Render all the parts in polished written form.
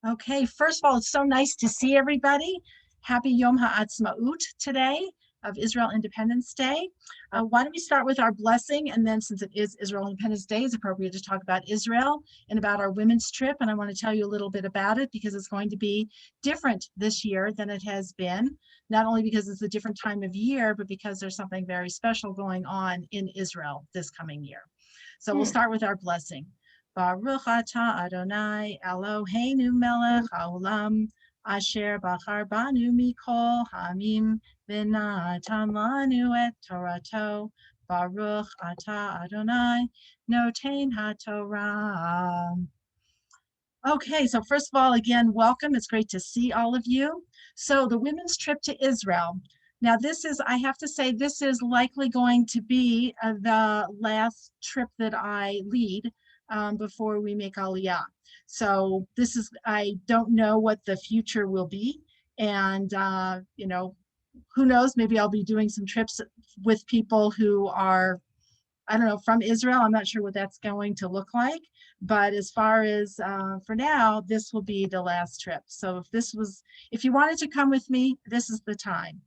Okay, first of all, it's so nice to see everybody. Happy Yom HaAtzmaut today of Israel Independence Day. Why don't we start with our blessing, and then since it is Israel Independence Day, it's appropriate to talk about Israel and about our women's trip. And I want to tell you a little bit about it because it's going to be different this year than it has been, not only because it's a different time of year, but because there's something very special going on in Israel this coming year. So we'll start with our blessing. Baruch atah Adonai Eloheinu melech haolam asher bachar banu mikol hamim v'natan lanu et Torato. Baruch atah Adonai noten haTorah. Okay, so first of all, again, welcome. It's great to see all of you. So the women's trip to Israel. Now this is, I have to say, this is likely going to be the last trip that I lead before we make Aliyah. So this is, I don't know what the future will be. And, who knows, maybe I'll be doing some trips with people who are, I don't know, from Israel. I'm not sure what that's going to look like. But as far as for now, this will be the last trip. So if you wanted to come with me, this is the time.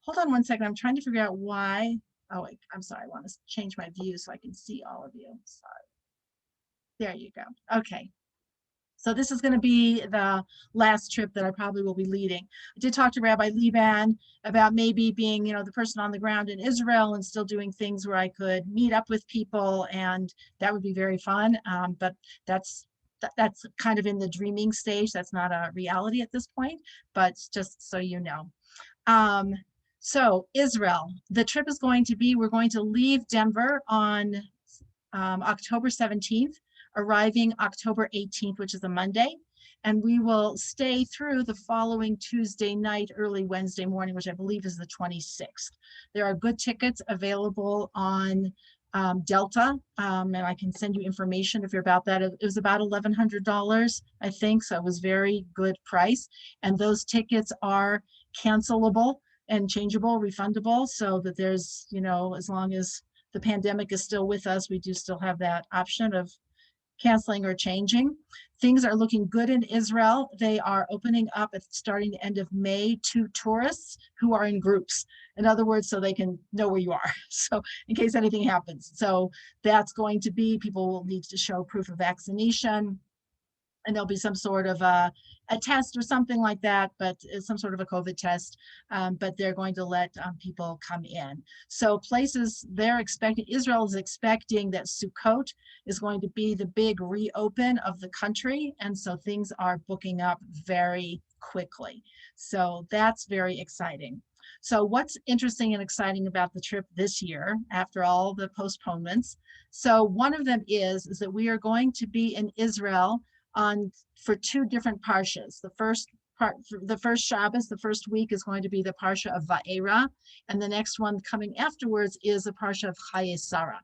Hold on one second. I'm trying to figure out why. Oh, wait, I'm sorry. I want to change my view so I can see all of you. Sorry. There you go. Okay. So this is going to be the last trip that I probably will be leading. I did talk to Rabbi Liban about maybe being, the person on the ground in Israel and still doing things where I could meet up with people, and that would be very fun. But that's kind of in the dreaming stage. That's not a reality at this point, but just so you know. So Israel, the trip is going to be, we're going to leave Denver on October 17th. Arriving October 18th, which is a Monday, and we will stay through the following Tuesday night, early Wednesday morning, which I believe is the 26th. There are good tickets available on Delta, and I can send you information if you're about that. It was about $1,100, I think, so it was very good price, and those tickets are cancelable and changeable, refundable, so that there's, as long as the pandemic is still with us, we do still have that option of canceling or changing. Things are looking good in Israel. They are opening up at starting the end of May to tourists who are in groups. In other words, so they can know where you are. So in case anything happens. So that's going to be, people will need to show proof of vaccination, and there'll be some sort of a test or something like that, but some sort of a COVID test, but they're going to let people come in. So places they're expecting, Israel is expecting that Sukkot is going to be the big reopen of the country. And so things are booking up very quickly. So that's very exciting. So what's interesting and exciting about the trip this year, after all the postponements? So one of them is that we are going to be in Israel for two different parshas. The first Shabbos, the first week, is going to be the Parsha of Hayesara, and the next one coming afterwards is the Parsha of Hayesara.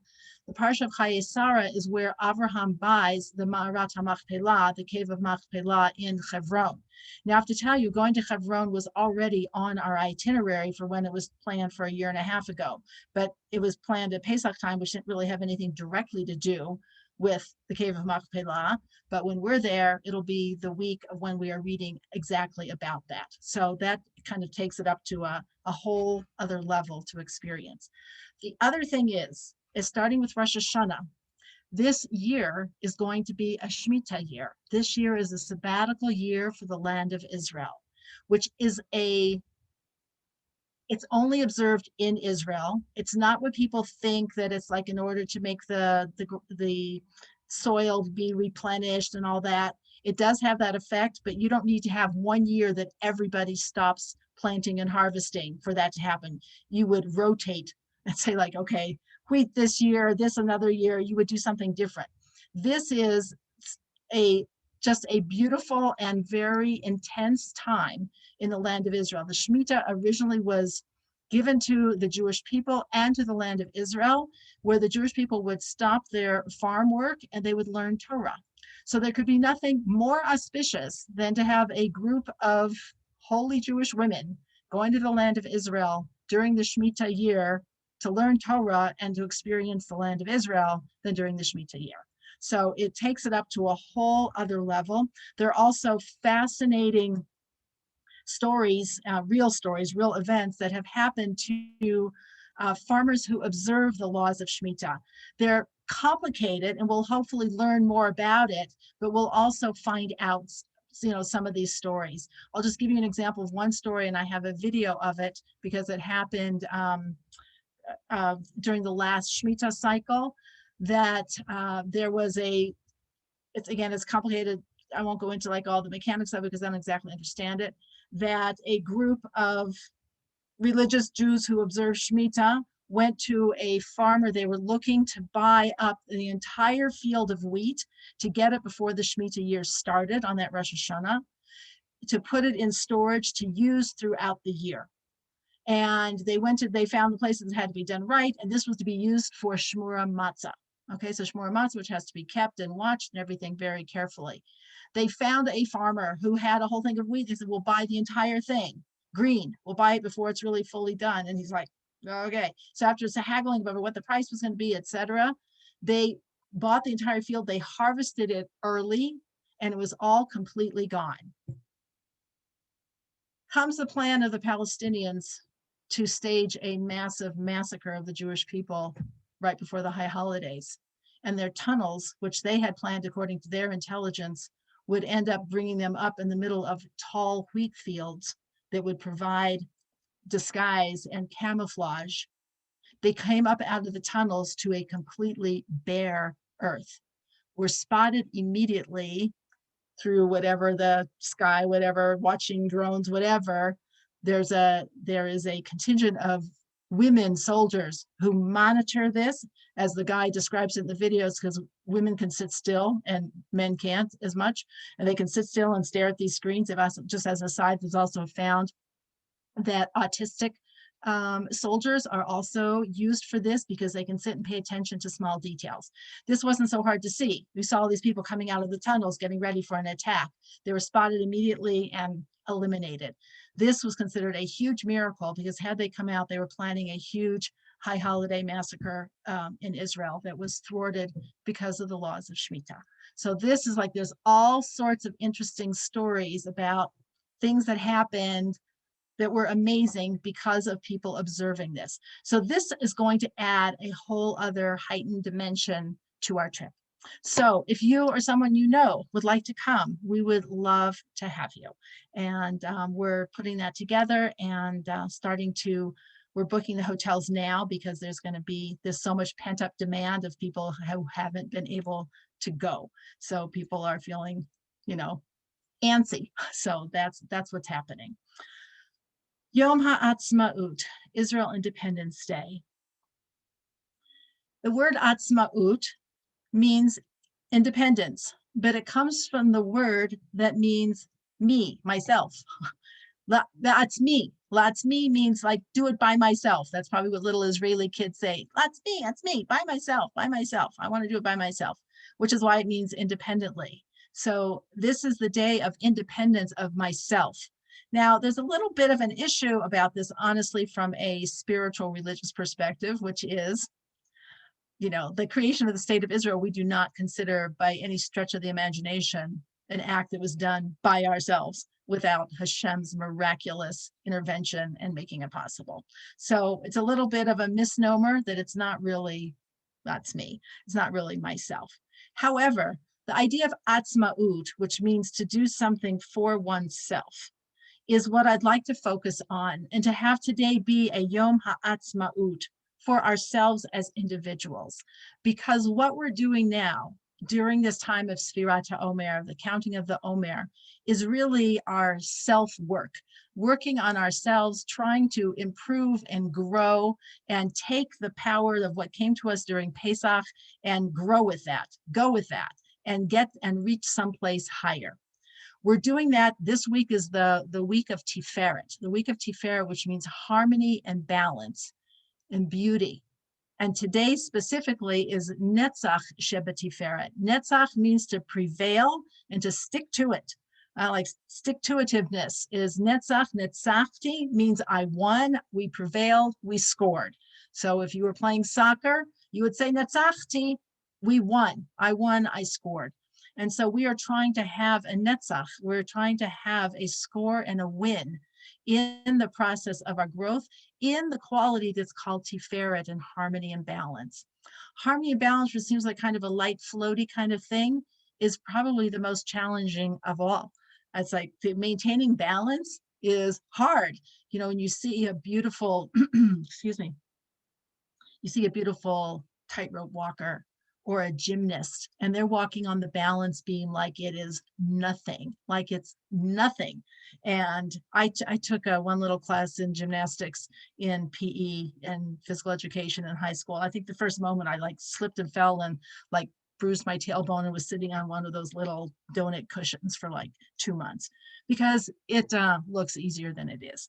The Parsha of Hayesara is where Abraham buys the Ma'arat HaMachpelah, the cave of Machpelah in Hebron. Now I have to tell you, going to Hebron was already on our itinerary for when it was planned for a year and a half ago, but it was planned at Pesach time, which didn't really have anything directly to do with the cave of Machpelah, but when we're there, it'll be the week of when we are reading exactly about that. So that kind of takes it up to a whole other level to experience. The other thing is starting with Rosh Hashanah, this year is going to be a Shemitah year. This year is a sabbatical year for the land of Israel, which is it's only observed in Israel. It's not what people think, that it's like in order to make the soil be replenished and all that. It does have that effect, but you don't need to have 1 year that everybody stops planting and harvesting for that to happen. You would rotate and say like, okay, wheat this year, this another year, you would do something different. This is just a beautiful and very intense time in the land of Israel. The Shemitah originally was given to the Jewish people and to the land of Israel, where the Jewish people would stop their farm work and they would learn Torah. So there could be nothing more auspicious than to have a group of holy Jewish women going to the land of Israel during the Shemitah year to learn Torah and to experience the land of Israel than during the Shemitah year. So it takes it up to a whole other level. There are also fascinating stories, real events that have happened to farmers who observe the laws of Shemitah. They're complicated, and we'll hopefully learn more about it, but we'll also find out some of these stories. I'll just give you an example of one story, and I have a video of it because it happened during the last Shemitah cycle, that there was it's complicated. I won't go into like all the mechanics of it because I don't exactly understand it, that a group of religious Jews who observed Shemitah went to a farmer. They were looking to buy up the entire field of wheat to get it before the Shemitah year started on that Rosh Hashanah, to put it in storage to use throughout the year. And they found the places that had to be done right, and this was to be used for Shmura Matzah. Okay, so Shmura Matzah, which has to be kept and watched and everything very carefully. They found a farmer who had a whole thing of wheat. They said, we'll buy the entire thing, green. We'll buy it before it's really fully done. And he's like, okay. So after haggling over what the price was going to be, etc., they bought the entire field. They harvested it early, and it was all completely gone. Comes the plan of the Palestinians to stage a massive massacre of the Jewish people right before the high holidays. And their tunnels, which they had planned according to their intelligence, would end up bringing them up in the middle of tall wheat fields that would provide disguise and camouflage. They came up out of the tunnels to a completely bare earth, were spotted immediately through whatever the sky, whatever, watching drones, whatever. There is a contingent of women soldiers who monitor this, as the guy describes it in the videos, because women can sit still and men can't as much, and they can sit still and stare at these screens. They've also, just as an aside, there's also found that autistic soldiers are also used for this because they can sit and pay attention to small details. This wasn't so hard to see. We saw these people coming out of the tunnels getting ready for an attack. They were spotted immediately and eliminated. This was considered a huge miracle because had they come out, they were planning a huge high holiday massacre in Israel that was thwarted because of the laws of Shemitah. So this is like, there's all sorts of interesting stories about things that happened that were amazing because of people observing this. So this is going to add a whole other heightened dimension to our trip. So if you or someone you know would like to come, we would love to have you. And we're putting that together and we're booking the hotels now because there's so much pent up demand of people who haven't been able to go. So people are feeling, antsy. So that's what's happening. Yom Ha'atzmaut, Israel Independence Day. The word Atzmaut means independence, but it comes from the word that means me, myself. That's me. That's me means like do it by myself. That's probably what little Israeli kids say. That's me, by myself. I want to do it by myself, which is why it means independently. So this is the day of independence of myself. Now, there's a little bit of an issue about this, honestly, from a spiritual religious perspective, which is, the creation of the state of Israel, we do not consider by any stretch of the imagination an act that was done by ourselves without Hashem's miraculous intervention and making it possible. So it's a little bit of a misnomer that it's not really, that's me. It's not really myself. However, the idea of atzmaut, which means to do something for oneself, is what I'd like to focus on, and to have today be a Yom Ha'atzmaut for ourselves as individuals. Because what we're doing now during this time of Sfirat HaOmer, the counting of the Omer, is really our self-work, working on ourselves, trying to improve and grow and take the power of what came to us during Pesach and grow with that, go with that, and reach someplace higher. We're doing that. This week is the week of Tiferet, which means harmony and balance and beauty. And today specifically is Netzach Shebetiferet. Netzach means to prevail and to stick to it. Like stick-to-itiveness is Netzach. Netzachti means I won, we prevailed, we scored. So if you were playing soccer, you would say Netzachti, we won. I won, I scored. And so we are trying to have a netzach. We're trying to have a score and a win in the process of our growth in the quality that's called tiferet and harmony and balance. Harmony and balance, which seems like kind of a light, floaty kind of thing, is probably the most challenging of all. It's like maintaining balance is hard. You know, when you see a beautiful, excuse me, you see a beautiful tightrope walker or a gymnast, and they're walking on the balance beam like it is nothing, like it's nothing. And I took one little class in gymnastics in PE and physical education in high school. I think the first moment I like slipped and fell and like bruised my tailbone and was sitting on one of those little donut cushions for like 2 months because it looks easier than it is.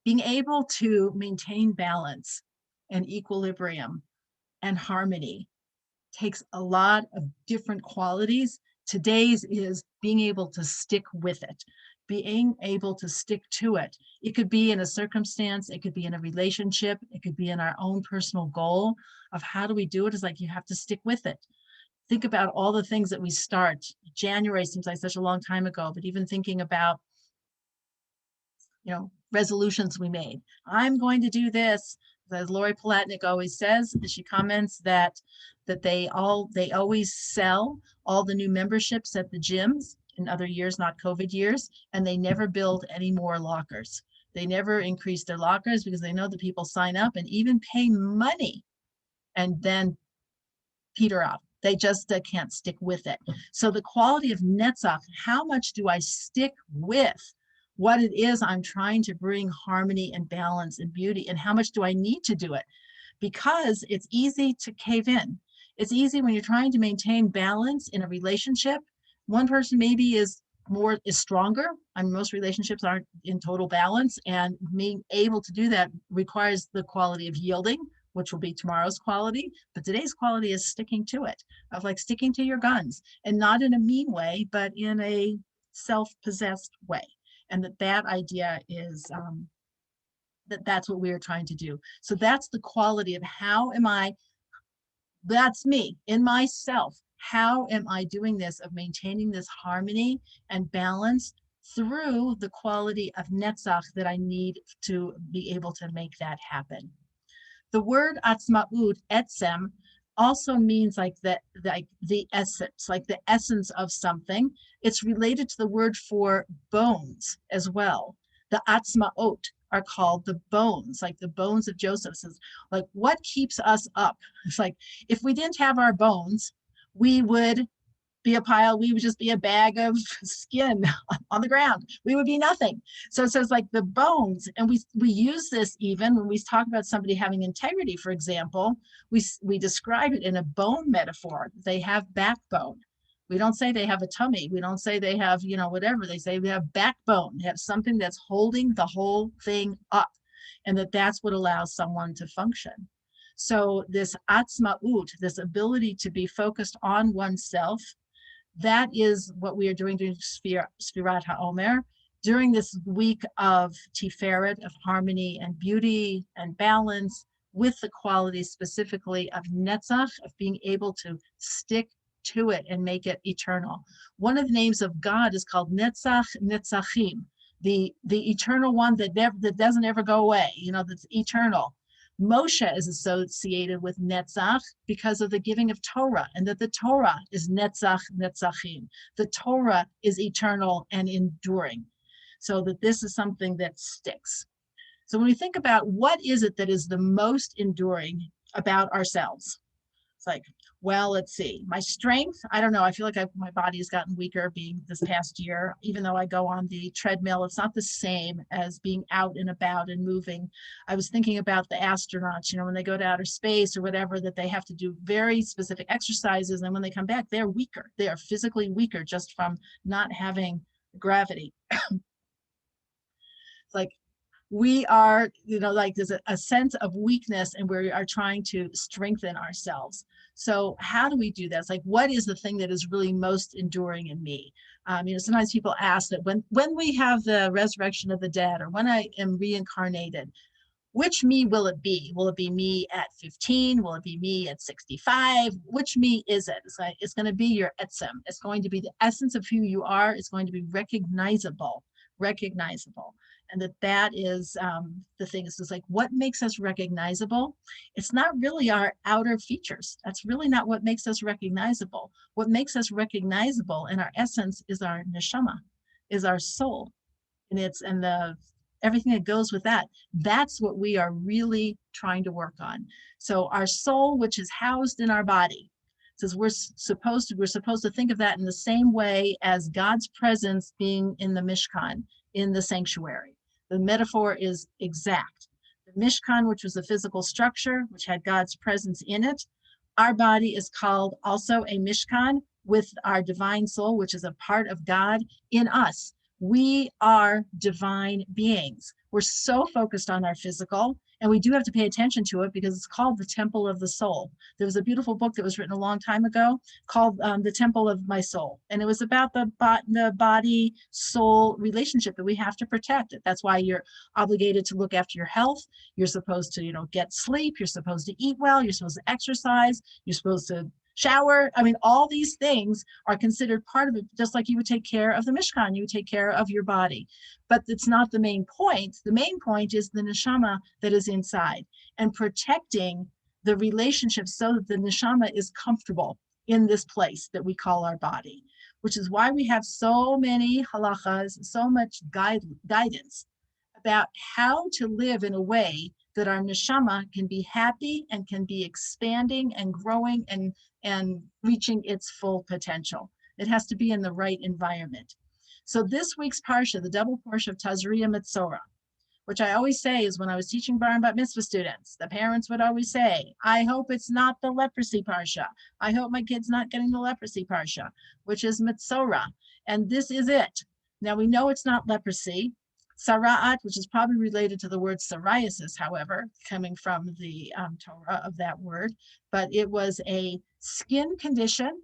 Being able to maintain balance and equilibrium and harmony takes a lot of different qualities. Today's is being able to stick with it, being able to stick to it. It could be in a circumstance, it could be in a relationship, it could be in our own personal goal of how do we do it. It's like you have to stick with it. Think about all the things that we start. January seems like such a long time ago, but even thinking about, you know, resolutions we made. I'm going to do this. As Lori Palatnik always says, she comments that they always sell all the new memberships at the gyms in other years, not COVID years, and they never build any more lockers. They never increase their lockers because they know that people sign up and even pay money and then peter out. They just can't stick with it. So the quality of netzach, how much do I stick with what it is I'm trying to bring harmony and balance and beauty, and how much do I need to do it? Because it's easy to cave in. It's easy when you're trying to maintain balance in a relationship. One person maybe is stronger. I mean, most relationships aren't in total balance, and being able to do that requires the quality of yielding, which will be tomorrow's quality. But today's quality is sticking to it, of like sticking to your guns, and not in a mean way, but in a self-possessed way. And that idea is that's what we are trying to do. So that's the quality of how am I, that's me in myself. How am I doing this, of maintaining this harmony and balance through the quality of netzach that I need to be able to make that happen. The word atzmaut, etzem, also means like the essence, like the essence of something. It's related to the word for bones as well. The atzmaot are called the bones, like the bones of Joseph. Says, like, what keeps us up? It's like, if we didn't have our bones, we would be a pile, we would just be a bag of skin on the ground. We would be nothing. So it says like the bones, and we use this even when we talk about somebody having integrity, for example, we describe it in a bone metaphor. They have backbone. We don't say they have a tummy. We don't say they have, you know, whatever. They say they have backbone. They have something that's holding the whole thing up, and that's what allows someone to function. So this atzmaut, this ability to be focused on oneself, that is what we are doing during Sfirat HaOmer, during this week of Tiferet, of harmony and beauty and balance, with the qualities specifically of Netzach, of being able to stick to it and make it eternal. One of the names of God is called Netzach Netzachim, the eternal one that doesn't ever go away, you know, that's eternal. Moshe is associated with Netzach because of the giving of Torah, and that the Torah is Netzach Netzachim. The Torah is eternal and enduring, so that this is something that sticks. So when we think about what is it that is the most enduring about ourselves, it's like, well, let's see, my strength, I don't know, I feel like my body has gotten weaker being this past year. Even though I go on the treadmill, it's not the same as being out and about and moving. I was thinking about the astronauts, you know, when they go to outer space or whatever, that they have to do very specific exercises, and when they come back, they're weaker. They are physically weaker just from not having gravity. It's like, we are, you know, like there's a sense of weakness, and we are trying to strengthen ourselves. So how do we do that? It's like, what is the thing that is really most enduring in me? You know, sometimes people ask that when we have the resurrection of the dead, or when I am reincarnated, which me will it be? Will it be me at 15? Will it be me at 65? Which me is it? It's going to be your etzem. It's going to be the essence of who you are. It's going to be recognizable. And that is the thing. It's like, what makes us recognizable? It's not really our outer features. That's really not what makes us recognizable. What makes us recognizable in our essence is our neshama, is our soul. And everything that goes with that. That's what we are really trying to work on. So our soul, which is housed in our body, says we're supposed to think of that in the same way as God's presence being in the Mishkan, in the sanctuary. The metaphor is exact. The Mishkan, which was a physical structure, which had God's presence in it. Our body is called also a Mishkan with our divine soul, which is a part of God in us. We are divine beings. We're so focused on our physical, and we do have to pay attention to it because it's called the Temple of the Soul. There was a beautiful book that was written a long time ago called The Temple of My Soul, and it was about the body-soul relationship that we have to protect. That's why you're obligated to look after your health. You're supposed to, get sleep. You're supposed to eat well. You're supposed to exercise. You're supposed to shower. I mean, all these things are considered part of it, just like you would take care of the Mishkan, you would take care of your body. But it's not the main point. The main point is the neshama that is inside and protecting the relationship so that the neshama is comfortable in this place that we call our body, which is why we have so many halachas, so much guidance about how to live in a way that our neshama can be happy and can be expanding and growing and reaching its full potential. It has to be in the right environment. So this week's Parsha, the double Parsha of Tazria Metzora, which I always say is when I was teaching Bar and Bat Mitzvah students, the parents would always say, I hope it's not the leprosy Parsha. I hope my kid's not getting the leprosy Parsha, which is Metzora. And this is it. Now we know it's not leprosy. Sara'at, which is probably related to the word psoriasis, however, coming from the Torah of that word, but it was a skin condition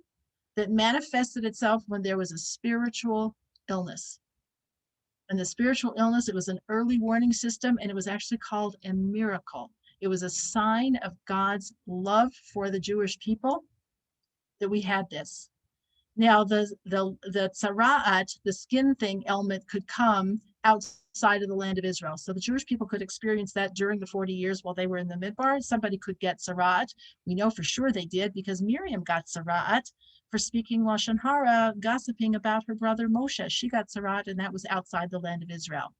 that manifested itself when there was a spiritual illness. And the spiritual illness, it was an early warning system, and it was actually called a miracle. It was a sign of God's love for the Jewish people that we had this. Now, the tzara'at, the skin thing element, could come outside of the land of Israel. So the Jewish people could experience that during the 40 years while they were in the Midbar. Somebody could get tzara'at. We know for sure they did because Miriam got tzara'at for speaking Lashon Hara, gossiping about her brother Moshe. She got tzara'at, and that was outside the land of Israel.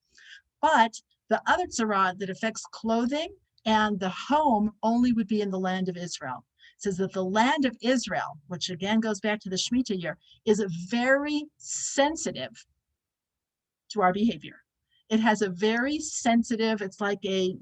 But the other tzara'at that affects clothing and the home only would be in the land of Israel. It says that the land of Israel, which again goes back to the Shemitah year, is very sensitive to our behavior. It has a very sensitive, it's like a,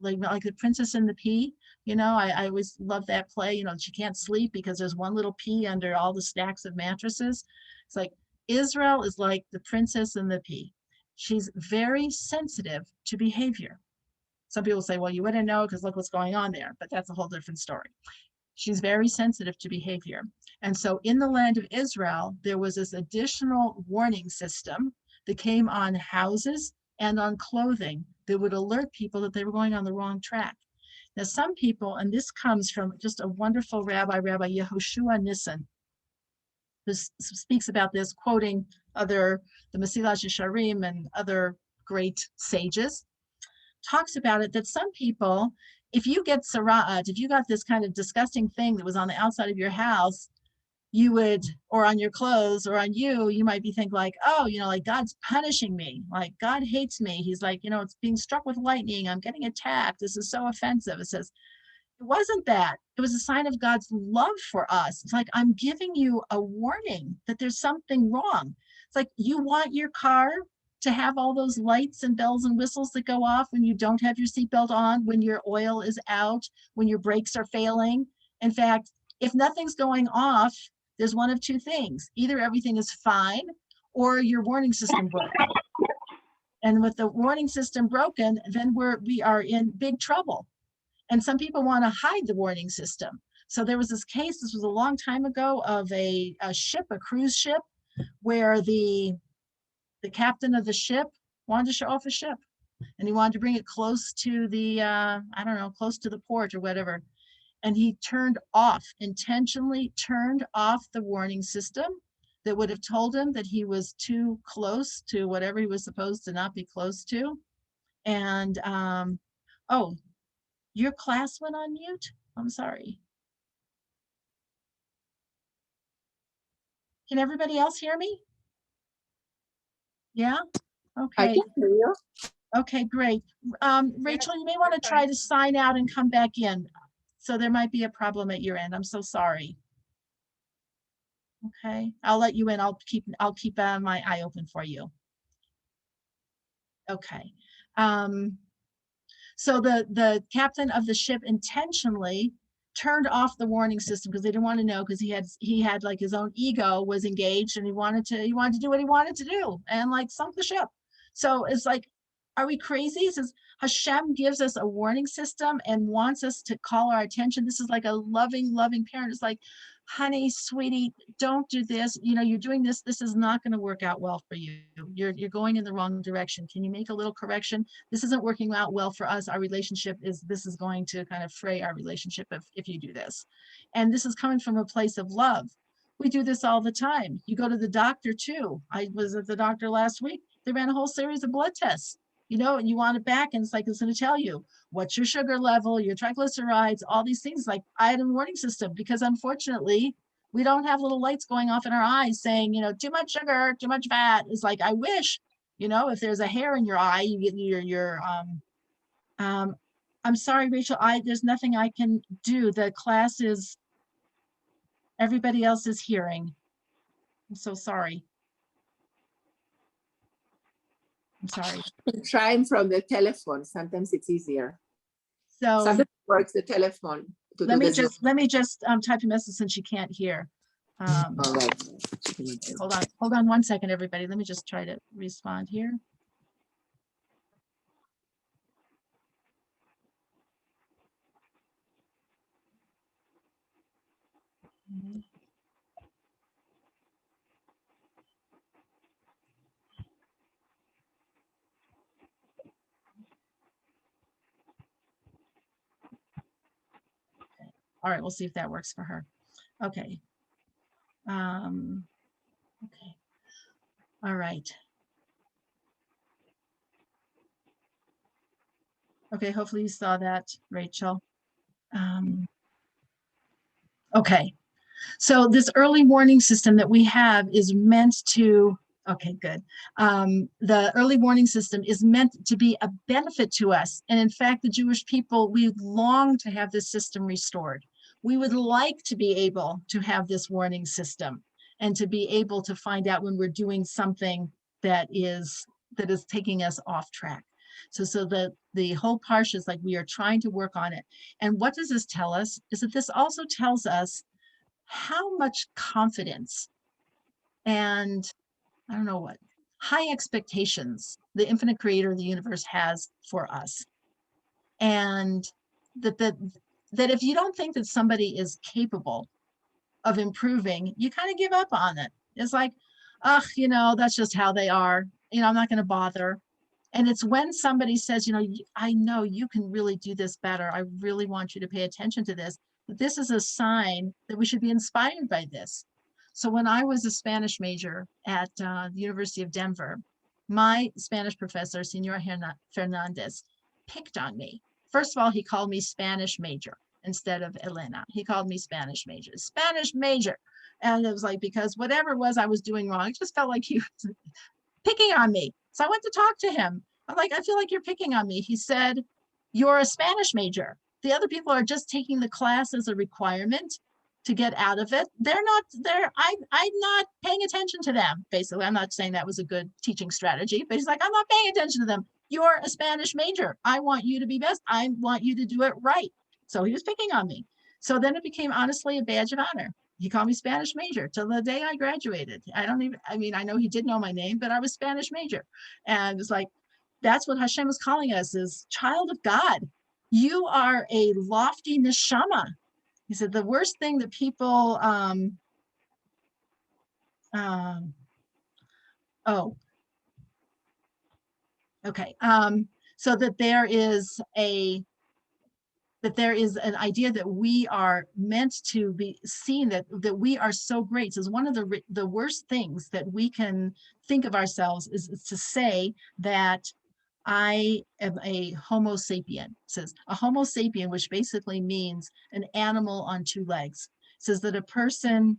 like the Princess and the Pea. I always love that play, she can't sleep because there's one little pea under all the stacks of mattresses. It's like Israel is like the Princess and the Pea. She's very sensitive to behavior. Some people say, well, you wouldn't know because look what's going on there, but that's a whole different story. She's very sensitive to behavior. And so in the land of Israel, there was this additional warning system that came on houses and on clothing that would alert people that they were going on the wrong track. Now, some people, and this comes from just a wonderful Rabbi Yehoshua Nissen, who speaks about this, quoting the Mesilas Yesharim and other great sages, talks about it that some people, if you get sara'at, if you got this kind of disgusting thing that was on the outside of your house, you would, or on your clothes or on you might be thinking like, oh, like God's punishing me. Like God hates me. He's like, it's being struck with lightning. I'm getting attacked. This is so offensive. It says, it wasn't that. It was a sign of God's love for us. It's like, I'm giving you a warning that there's something wrong. It's like, you want your car to have all those lights and bells and whistles that go off when you don't have your seatbelt on, when your oil is out, when your brakes are failing. In fact, if nothing's going off, there's one of two things. Either everything is fine or your warning system broke. And with the warning system broken, then we are in big trouble. And some people want to hide the warning system. So there was this case, this was a long time ago, of a ship, a cruise ship, where the captain of the ship wanted to show off a ship. and he wanted to bring it close to the, I don't know, close to the porch or whatever. And he intentionally turned off the warning system that would have told him that he was too close to whatever he was supposed to not be close to. And, oh, your class went on mute? I'm sorry. Can everybody else hear me? Yeah? I Okay. can hear you. Okay, great. Rachel, you may want to try to sign out and come back in. So there might be a problem at your end. I'm so sorry. Okay, I'll let you in. I'll keep my eye open for you. Okay. So the captain of the ship intentionally turned off the warning system because they didn't want to know, because he had like his own ego was engaged, and he wanted to do what he wanted to do, and like sunk the ship. So it's like, are we crazy? It says Hashem gives us a warning system and wants us to call our attention. This is like a loving parent. It's like, honey, sweetie, don't do this. You know, you're doing this. This is not going to work out well for you. You're going in the wrong direction. Can you make a little correction? This isn't working out well for us. Our relationship this is going to kind of fray our relationship if you do this. And this is coming from a place of love. We do this all the time. You go to the doctor too. I was at the doctor last week. They ran a whole series of blood tests, you know, and you want it back, and it's like, it's going to tell you what's your sugar level, your triglycerides, all these things. Like, I had a warning system because unfortunately we don't have little lights going off in our eyes saying, you know, too much sugar, too much fat. It's like, I wish, you know, if there's a hair in your eye, you get I'm sorry, Rachel, there's nothing I can do. The class is, everybody else is hearing. I'm so sorry. I'm sorry. Trying from the telephone. Sometimes it's easier. So sometimes it works the telephone. let me just type a message since she can't hear. All right. Hold on 1 second, everybody. Let me just try to respond here. Okay. All right, we'll see if that works for her. Okay. Okay. All right. Okay, hopefully you saw that, Rachel. Okay, so this early warning system that we have is meant to, okay, good. The early warning system is meant to be a benefit to us. And in fact, the Jewish people, we long to have this system restored. We would like to be able to have this warning system and to be able to find out when we're doing something that is taking us off track. So the whole Parsha is like, we are trying to work on it. And what does this tell us? Is that this also tells us how much confidence and, I don't know what, high expectations the infinite creator of the universe has for us. And that if you don't think that somebody is capable of improving, you kind of give up on it. It's like, ugh, you know, that's just how they are. You know, I'm not going to bother. And it's when somebody says, you know, I know you can really do this better. I really want you to pay attention to this. This is a sign that we should be inspired by this. So when I was a Spanish major at the University of Denver, my Spanish professor, Senor Fernandez, picked on me. First of all, he called me Spanish major instead of Elena. He called me Spanish major. And it was like, because whatever it was I was doing wrong, it just felt like he was picking on me. So I went to talk to him. I'm like, I feel like you're picking on me. He said, you're a Spanish major. The other people are just taking the class as a requirement to get out of it. I'm not paying attention to them. Basically, I'm not saying that was a good teaching strategy, but he's like, I'm not paying attention to them. You're a Spanish major. I want you to be best. I want you to do it right. So he was picking on me. So then it became honestly a badge of honor. He called me Spanish major till the day I graduated. I know he did know my name, but I was Spanish major. And it's like, that's what Hashem is calling us, is child of God. You are a lofty neshama. He said the worst thing that people, okay. so that there is an idea that we are meant to be seen, that we are so great. So one of the worst things that we can think of ourselves is to say that I am a Homo sapien. It says a Homo sapien, which basically means an animal on two legs. It says that a person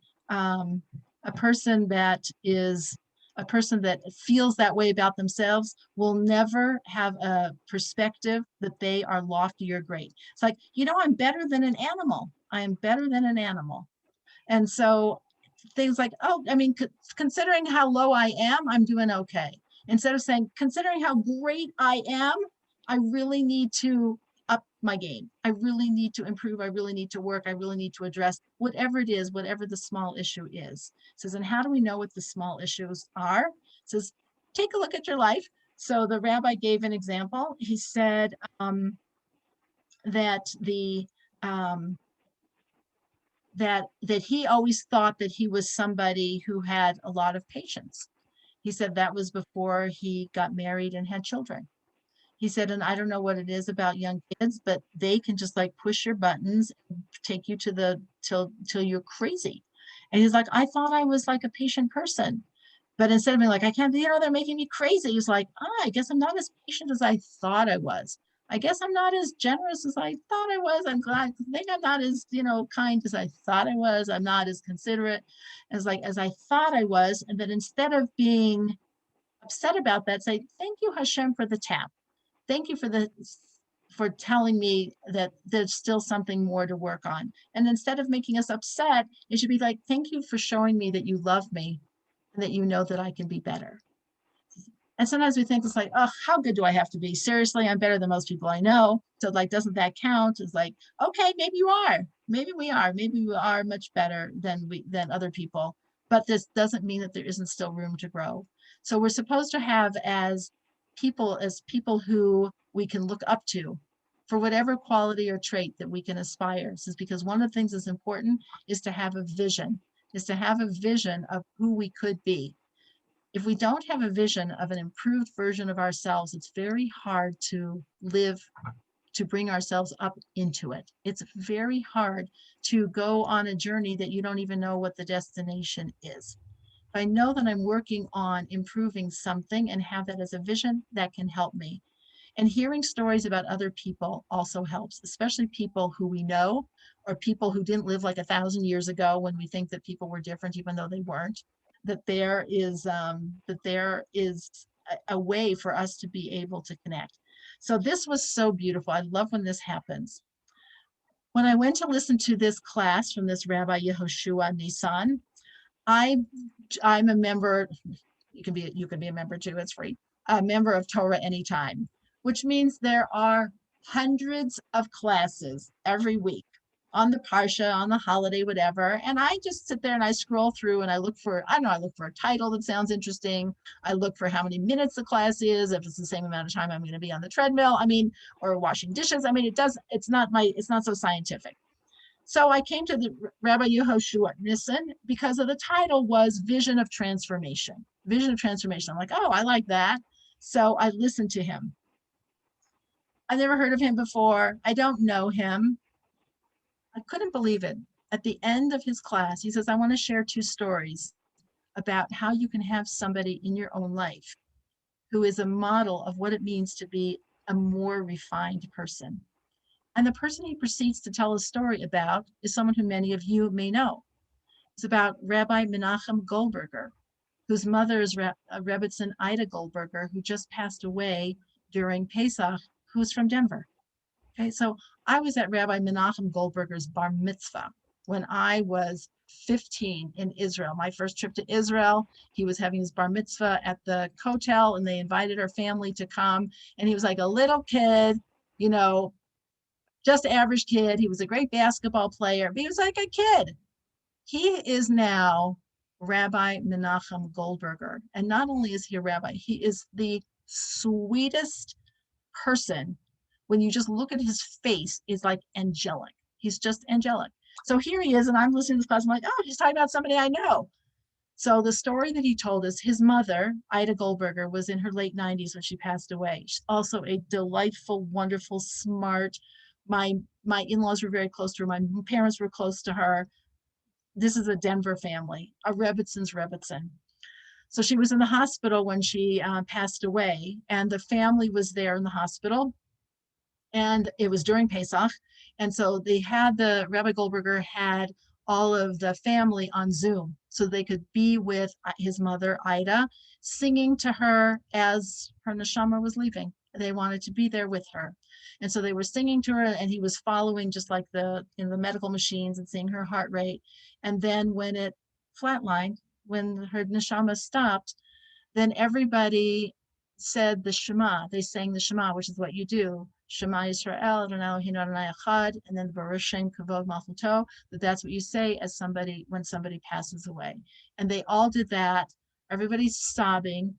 that feels that way about themselves will never have a perspective that they are lofty or great. It's like, I'm better than an animal. I am better than an animal. And so things like, considering how low I am, I'm doing okay. Instead of saying, considering how great I am, I really need to up my game. I really need to improve. I really need to work. I really need to address whatever it is, whatever the small issue is. It says, and how do we know what the small issues are? It says, take a look at your life. So the rabbi gave an example. He said that he always thought that he was somebody who had a lot of patience. He said that was before he got married and had children. He said, and I don't know what it is about young kids, but they can just like push your buttons and take you to till you're crazy. And he's like, I thought I was like a patient person, but instead of being like, I can't, they're making me crazy. He's like, I guess I'm not as patient as I thought I was. I guess I'm not as generous as I thought I was. I think I'm not as, kind as I thought I was. I'm not as considerate as I thought I was. And then instead of being upset about that, say, thank you, Hashem, for the tap. Thank you for telling me that there's still something more to work on. And instead of making us upset, it should be like, thank you for showing me that you love me and that you know that I can be better. And sometimes we think it's like, oh, how good do I have to be? Seriously, I'm better than most people I know. So doesn't that count? It's like, okay, maybe you are. Maybe we are. Maybe we are much better than other people. But this doesn't mean that there isn't still room to grow. So we're supposed to have as people who we can look up to for whatever quality or trait that we can aspire. This is because one of the things that's important is to have a vision, of who we could be. If we don't have a vision of an improved version of ourselves, it's very hard to bring ourselves up into it. It's very hard to go on a journey that you don't even know what the destination is. If I know that I'm working on improving something and have that as a vision, that can help me. And hearing stories about other people also helps, especially people who we know or people who didn't live like 1,000 years ago when we think that people were different, even though they weren't. That there is a way for us to be able to connect. So this was so beautiful. I love when this happens. When I went to listen to this class from this Rabbi Yehoshua Nissan, I'm a member. You can be a member too. It's free. A member of Torah Anytime, which means there are hundreds of classes every week on the Parsha, on the holiday, whatever. And I just sit there and I scroll through and I look for a title that sounds interesting. I look for how many minutes the class is, if it's the same amount of time I'm going to be on the treadmill, or washing dishes. It's not so scientific. So I came to the Rabbi Yehoshua Nissan because of the title was Vision of Transformation. Vision of Transformation. I'm like, oh, I like that. So I listened to him. I've never heard of him before. I don't know him. I couldn't believe it. At the end of his class, he says, I want to share 2 stories about how you can have somebody in your own life who is a model of what it means to be a more refined person. And the person he proceeds to tell a story about is someone who many of you may know. It's about Rabbi Menachem Goldberger, whose mother is Rebbetzin Ida Goldberger, who just passed away during Pesach, who's from Denver. Okay, so I was at Rabbi Menachem Goldberger's bar mitzvah when I was 15 in Israel. My first trip to Israel, he was having his bar mitzvah at the hotel and they invited our family to come. And he was like a little kid, just average kid. He was a great basketball player, but he was like a kid. He is now Rabbi Menachem Goldberger. And not only is he a rabbi, he is the sweetest person. When you just look at his face, is like angelic. He's just angelic. So here he is, and I'm listening to this class. I'm like, oh, he's talking about somebody I know. So the story that he told us, his mother, Ida Goldberger, was in her late 90s when she passed away. She's also a delightful, wonderful, smart. My in-laws were very close to her. My parents were close to her. This is a Denver family, a Rebbitzins Rebbitzin. So she was in the hospital when she passed away, and the family was there in the hospital, and it was during Pesach. And so Rabbi Goldberger had all of the family on Zoom so they could be with his mother, Ida, singing to her as her neshama was leaving. They wanted to be there with her. And so they were singing to her, and he was following just like the medical machines and seeing her heart rate. And then when it flatlined, when her neshama stopped, then everybody said the Shema. They sang the Shema, which is what you do. Shema Yisrael, Adonai Eloheinu Adonai Echad, and then Baruch Shem Kavod Malchuto. That's what you say when somebody passes away. And they all did that. Everybody's sobbing.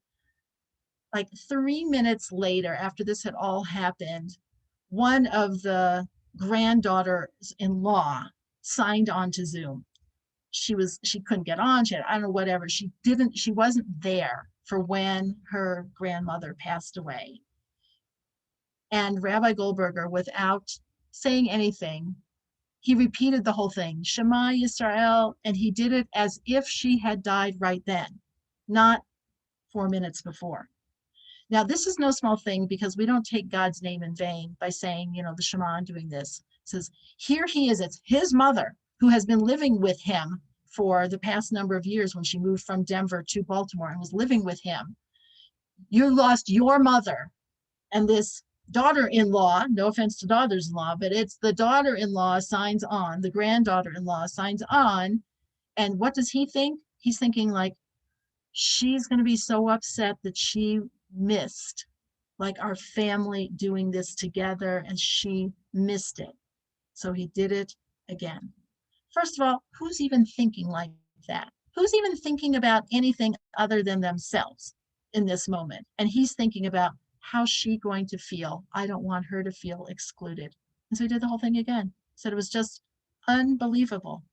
Like 3 minutes later, after this had all happened, one of the granddaughters-in-law signed on to Zoom. She couldn't get on. I don't know, whatever. She wasn't there for when her grandmother passed away. And Rabbi Goldberger, without saying anything, he repeated the whole thing, Shema Yisrael, and he did it as if she had died right then, not 4 minutes before. Now, this is no small thing because we don't take God's name in vain by saying, the Shema and doing this. It says, here he is, it's his mother who has been living with him for the past number of years when she moved from Denver to Baltimore and was living with him. You lost your mother, and this daughter-in-law, no offense to daughters-in-law, but it's the daughter-in-law signs on, the granddaughter-in-law signs on, and what does he think? He's thinking like, she's going to be so upset that she missed like our family doing this together, and she missed it. So he did it again. First of all, who's even thinking like that? Who's even thinking about anything other than themselves in this moment? And he's thinking about, how's she going to feel? I don't want her to feel excluded. And so he did the whole thing again. Said it was just unbelievable.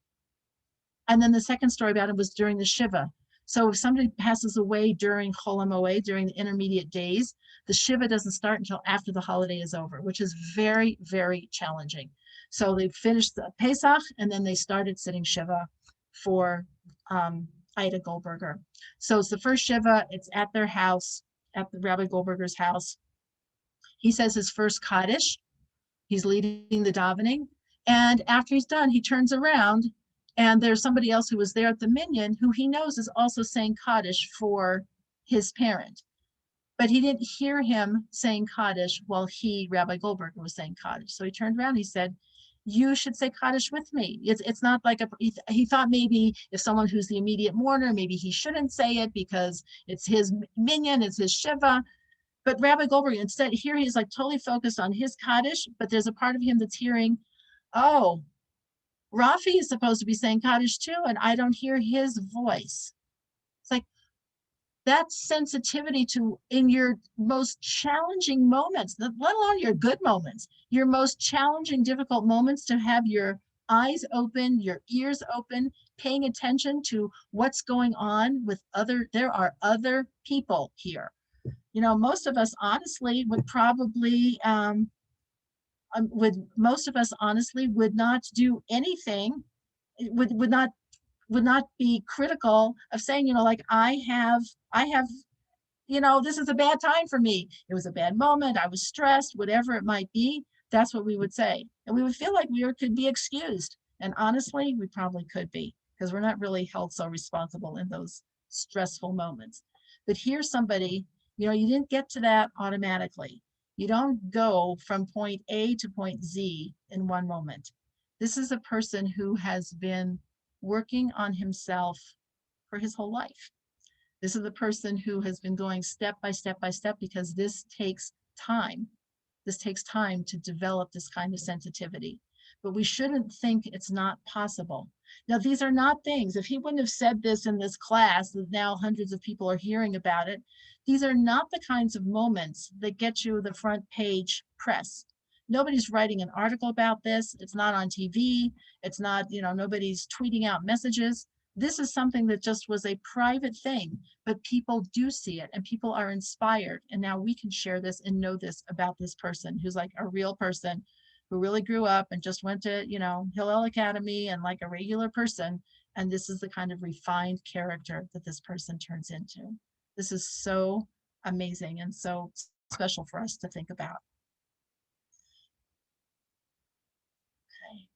And then the second story about it was during the Shiva. So if somebody passes away during Chol HaMoed, during the intermediate days, the Shiva doesn't start until after the holiday is over, which is very, very challenging. So they finished the Pesach, and then they started sitting Shiva for Ida Goldberger. So it's the first Shiva, it's at their house, at the Rabbi Goldberger's house. He says his first Kaddish, he's leading the davening, and after he's done, he turns around, and there's somebody else who was there at the minyan who he knows is also saying Kaddish for his parent. But he didn't hear him saying Kaddish while Rabbi Goldberger, was saying Kaddish. So he turned around and he said, you should say Kaddish with me. It's not like he thought maybe if someone who's the immediate mourner, maybe he shouldn't say it because it's his minyan, it's his Shiva. But Rabbi Goldberger, instead, here he's like totally focused on his Kaddish, but there's a part of him that's hearing, oh, Rafi is supposed to be saying Kaddish too, and I don't hear his voice. It's like that sensitivity to, in your most challenging moments, let alone your good moments, your most challenging, difficult moments, to have your eyes open, your ears open, paying attention to what's going on with there are other people here. Most of us honestly would probably, would not do anything, would not be critical of saying, like I have, this is a bad time for me. It was a bad moment. I was stressed, whatever it might be. That's what we would say. And we would feel like we could be excused. And honestly, we probably could be, because we're not really held so responsible in those stressful moments. But here's somebody, you didn't get to that automatically. You don't go from point A to point Z in one moment. This is a person who has been working on himself for his whole life. This is a person who has been going step by step by step, because this takes time. This takes time to develop this kind of sensitivity. But we shouldn't think it's not possible. Now, these are not things, if he wouldn't have said this in this class, that now hundreds of people are hearing about it, these are not the kinds of moments that get you the front page press. Nobody's writing an article about this. It's not on TV. It's not, nobody's tweeting out messages. This is something that just was a private thing, but people do see it and people are inspired. And now we can share this and know this about this person who's like a real person who really grew up and just went to, Hillel Academy and like a regular person. And this is the kind of refined character that this person turns into. This is so amazing and so special for us to think about. Okay.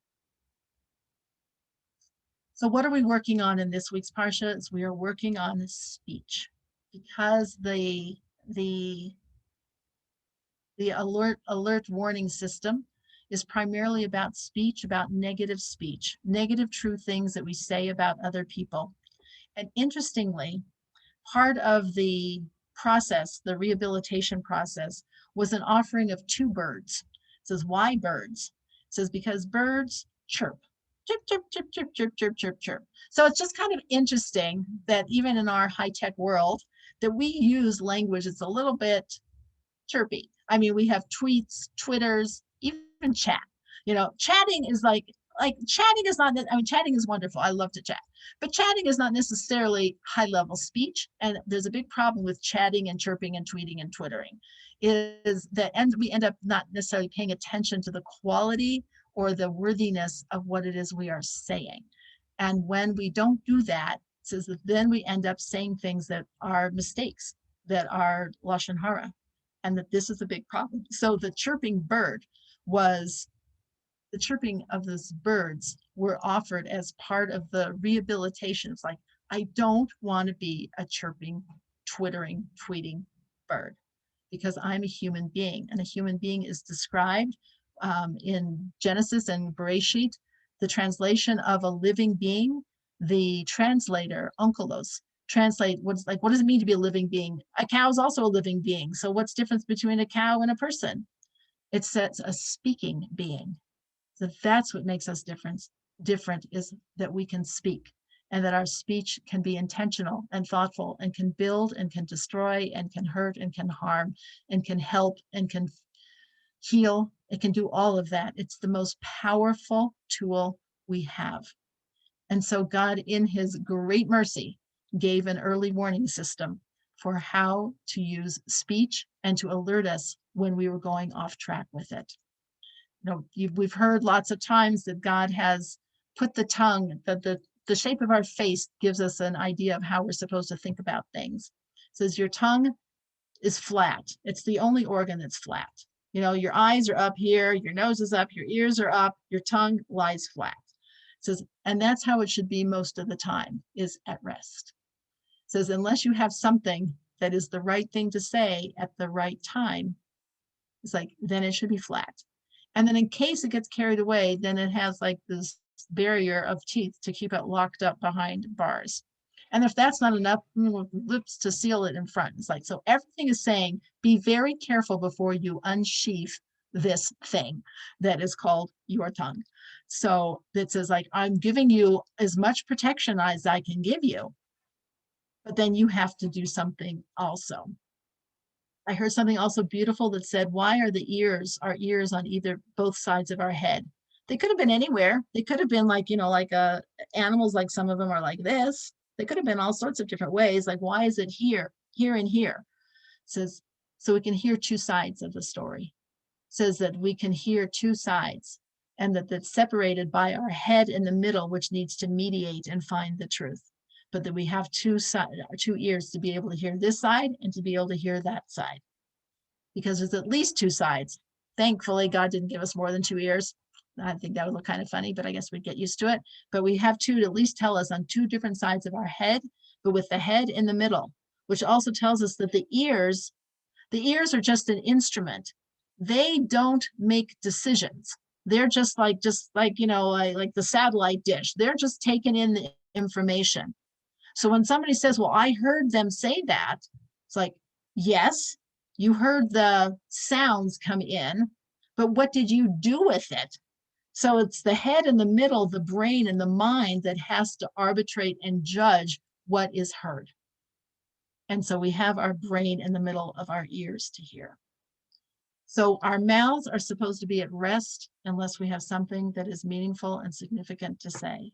So what are we working on in this week's Parsha? Is we are working on speech, because the alert warning system is primarily about speech, about negative speech, negative true things that we say about other people. And interestingly, part of the process, the rehabilitation process, was an offering of 2 birds. It says, why birds? It says, because birds chirp. Chirp, chirp, chirp, chirp, chirp, chirp, chirp, chirp. So it's just kind of interesting that even in our high-tech world, that we use language that's a little bit chirpy. I mean, we have tweets, Twitters, even chat. Chatting is chatting is not, chatting is wonderful. I love to chat. But chatting is not necessarily high-level speech. And there's a big problem with chatting and chirping and tweeting and twittering, is that we end up not necessarily paying attention to the quality or the worthiness of what it is we are saying. And when we don't do that, it says that then we end up saying things that are mistakes, that are lashon hara, and that this is a big problem. So the chirping of those birds were offered as part of the rehabilitation. It's like, I don't want to be a chirping, twittering, tweeting bird, because I'm a human being, and a human being is described in Genesis and Bereshit. The translation of a living being, the translator, onkelos, translate what does it mean to be a living being? A cow is also a living being. So what's the difference between a cow and a person? It says a speaking being. So that's what makes us different, is that we can speak, and that our speech can be intentional and thoughtful and can build and can destroy and can hurt and can harm and can help and can heal. It can do all of that. It's the most powerful tool we have. And so God, in his great mercy, gave an early warning system for how to use speech and to alert us when we were going off track with it. We've heard lots of times that God has put the tongue, that the shape of our face gives us an idea of how we're supposed to think about things. It says your tongue is flat. It's the only organ that's flat. Your eyes are up here, your nose is up, your ears are up, your tongue lies flat. It says, and that's how it should be most of the time, is at rest. It says, unless you have something that is the right thing to say at the right time, it's like, then it should be flat. And then in case it gets carried away, then it has like this barrier of teeth to keep it locked up behind bars. And if that's not enough, lips to seal it in front. It's like, so everything is saying, be very careful before you unsheath this thing that is called your tongue. So it says, like, I'm giving you as much protection as I can give you, but then you have to do something also. I heard something also beautiful that said, why are our ears on both sides of our head? They could have been anywhere. They could have been like, animals, like some of them are like this. They could have been all sorts of different ways. Like, why is it here, and here? It says, so we can hear 2 sides of the story. It says that we can hear 2 sides, and that's separated by our head in the middle, which needs to mediate and find the truth. But that we have 2 ears to be able to hear this side and to be able to hear that side, because there's at least 2 sides. Thankfully, God didn't give us more than 2 ears. I think that would look kind of funny, but I guess we'd get used to it. But we have 2 to at least tell us on 2 different sides of our head, but with the head in the middle, which also tells us that the ears are just an instrument. They don't make decisions. They're just like the satellite dish. They're just taking in the information. So when somebody says, well, I heard them say that, it's like, yes, you heard the sounds come in, but what did you do with it? So it's the head in the middle, the brain and the mind that has to arbitrate and judge what is heard. And so we have our brain in the middle of our ears to hear. So our mouths are supposed to be at rest unless we have something that is meaningful and significant to say.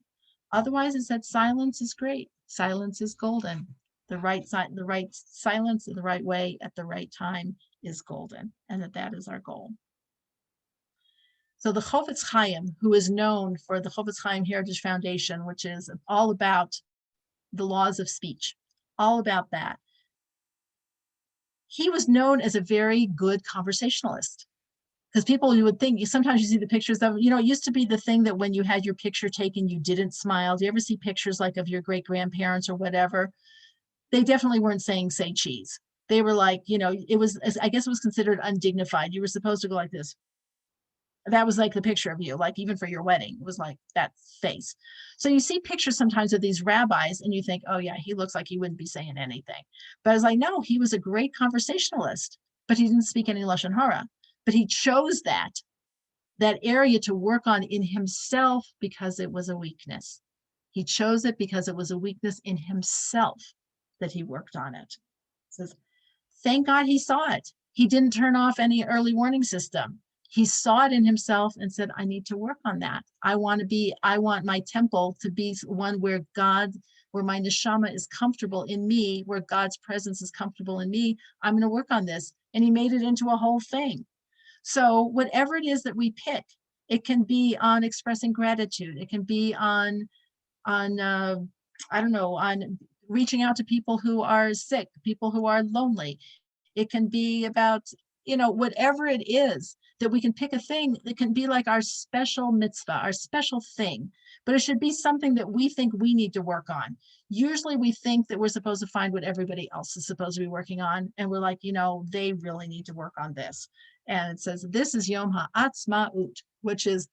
Otherwise, it said silence is great. Silence is golden. The right silence in the right way at the right time is golden, and that is our goal. So the Chofetz Chaim, who is known for the Chofetz Chaim Heritage Foundation, which is all about the laws of speech, all about that. He was known as a very good conversationalist. Because people, you would think, sometimes you see the pictures of, it used to be the thing that when you had your picture taken, you didn't smile. Do you ever see pictures like of your great grandparents or whatever? They definitely weren't saying, say cheese. They were like, it was, I guess it was considered undignified. You were supposed to go like this. That was like the picture of you, like even for your wedding, it was like that face. So you see pictures sometimes of these rabbis and you think, oh yeah, he looks like he wouldn't be saying anything. But I was like, no, he was a great conversationalist, but he didn't speak any Lashon Hara. But he chose that area to work on in himself because it was a weakness. He chose it because it was a weakness in himself that he worked on it. It says, thank God he saw it. He didn't turn off any early warning system. He saw it in himself and said, I need to work on that. I want my temple to be one where my neshama is comfortable in me, where God's presence is comfortable in me. I'm going to work on this. And he made it into a whole thing. So whatever it is that we pick, it can be on expressing gratitude. It can be on reaching out to people who are sick, people who are lonely. It can be about, whatever it is that we can pick a thing that can be like our special mitzvah, our special thing, but it should be something that we think we need to work on. Usually we think that we're supposed to find what everybody else is supposed to be working on. And we're like, they really need to work on this. And it says, this is Yom HaAtzmaut, which is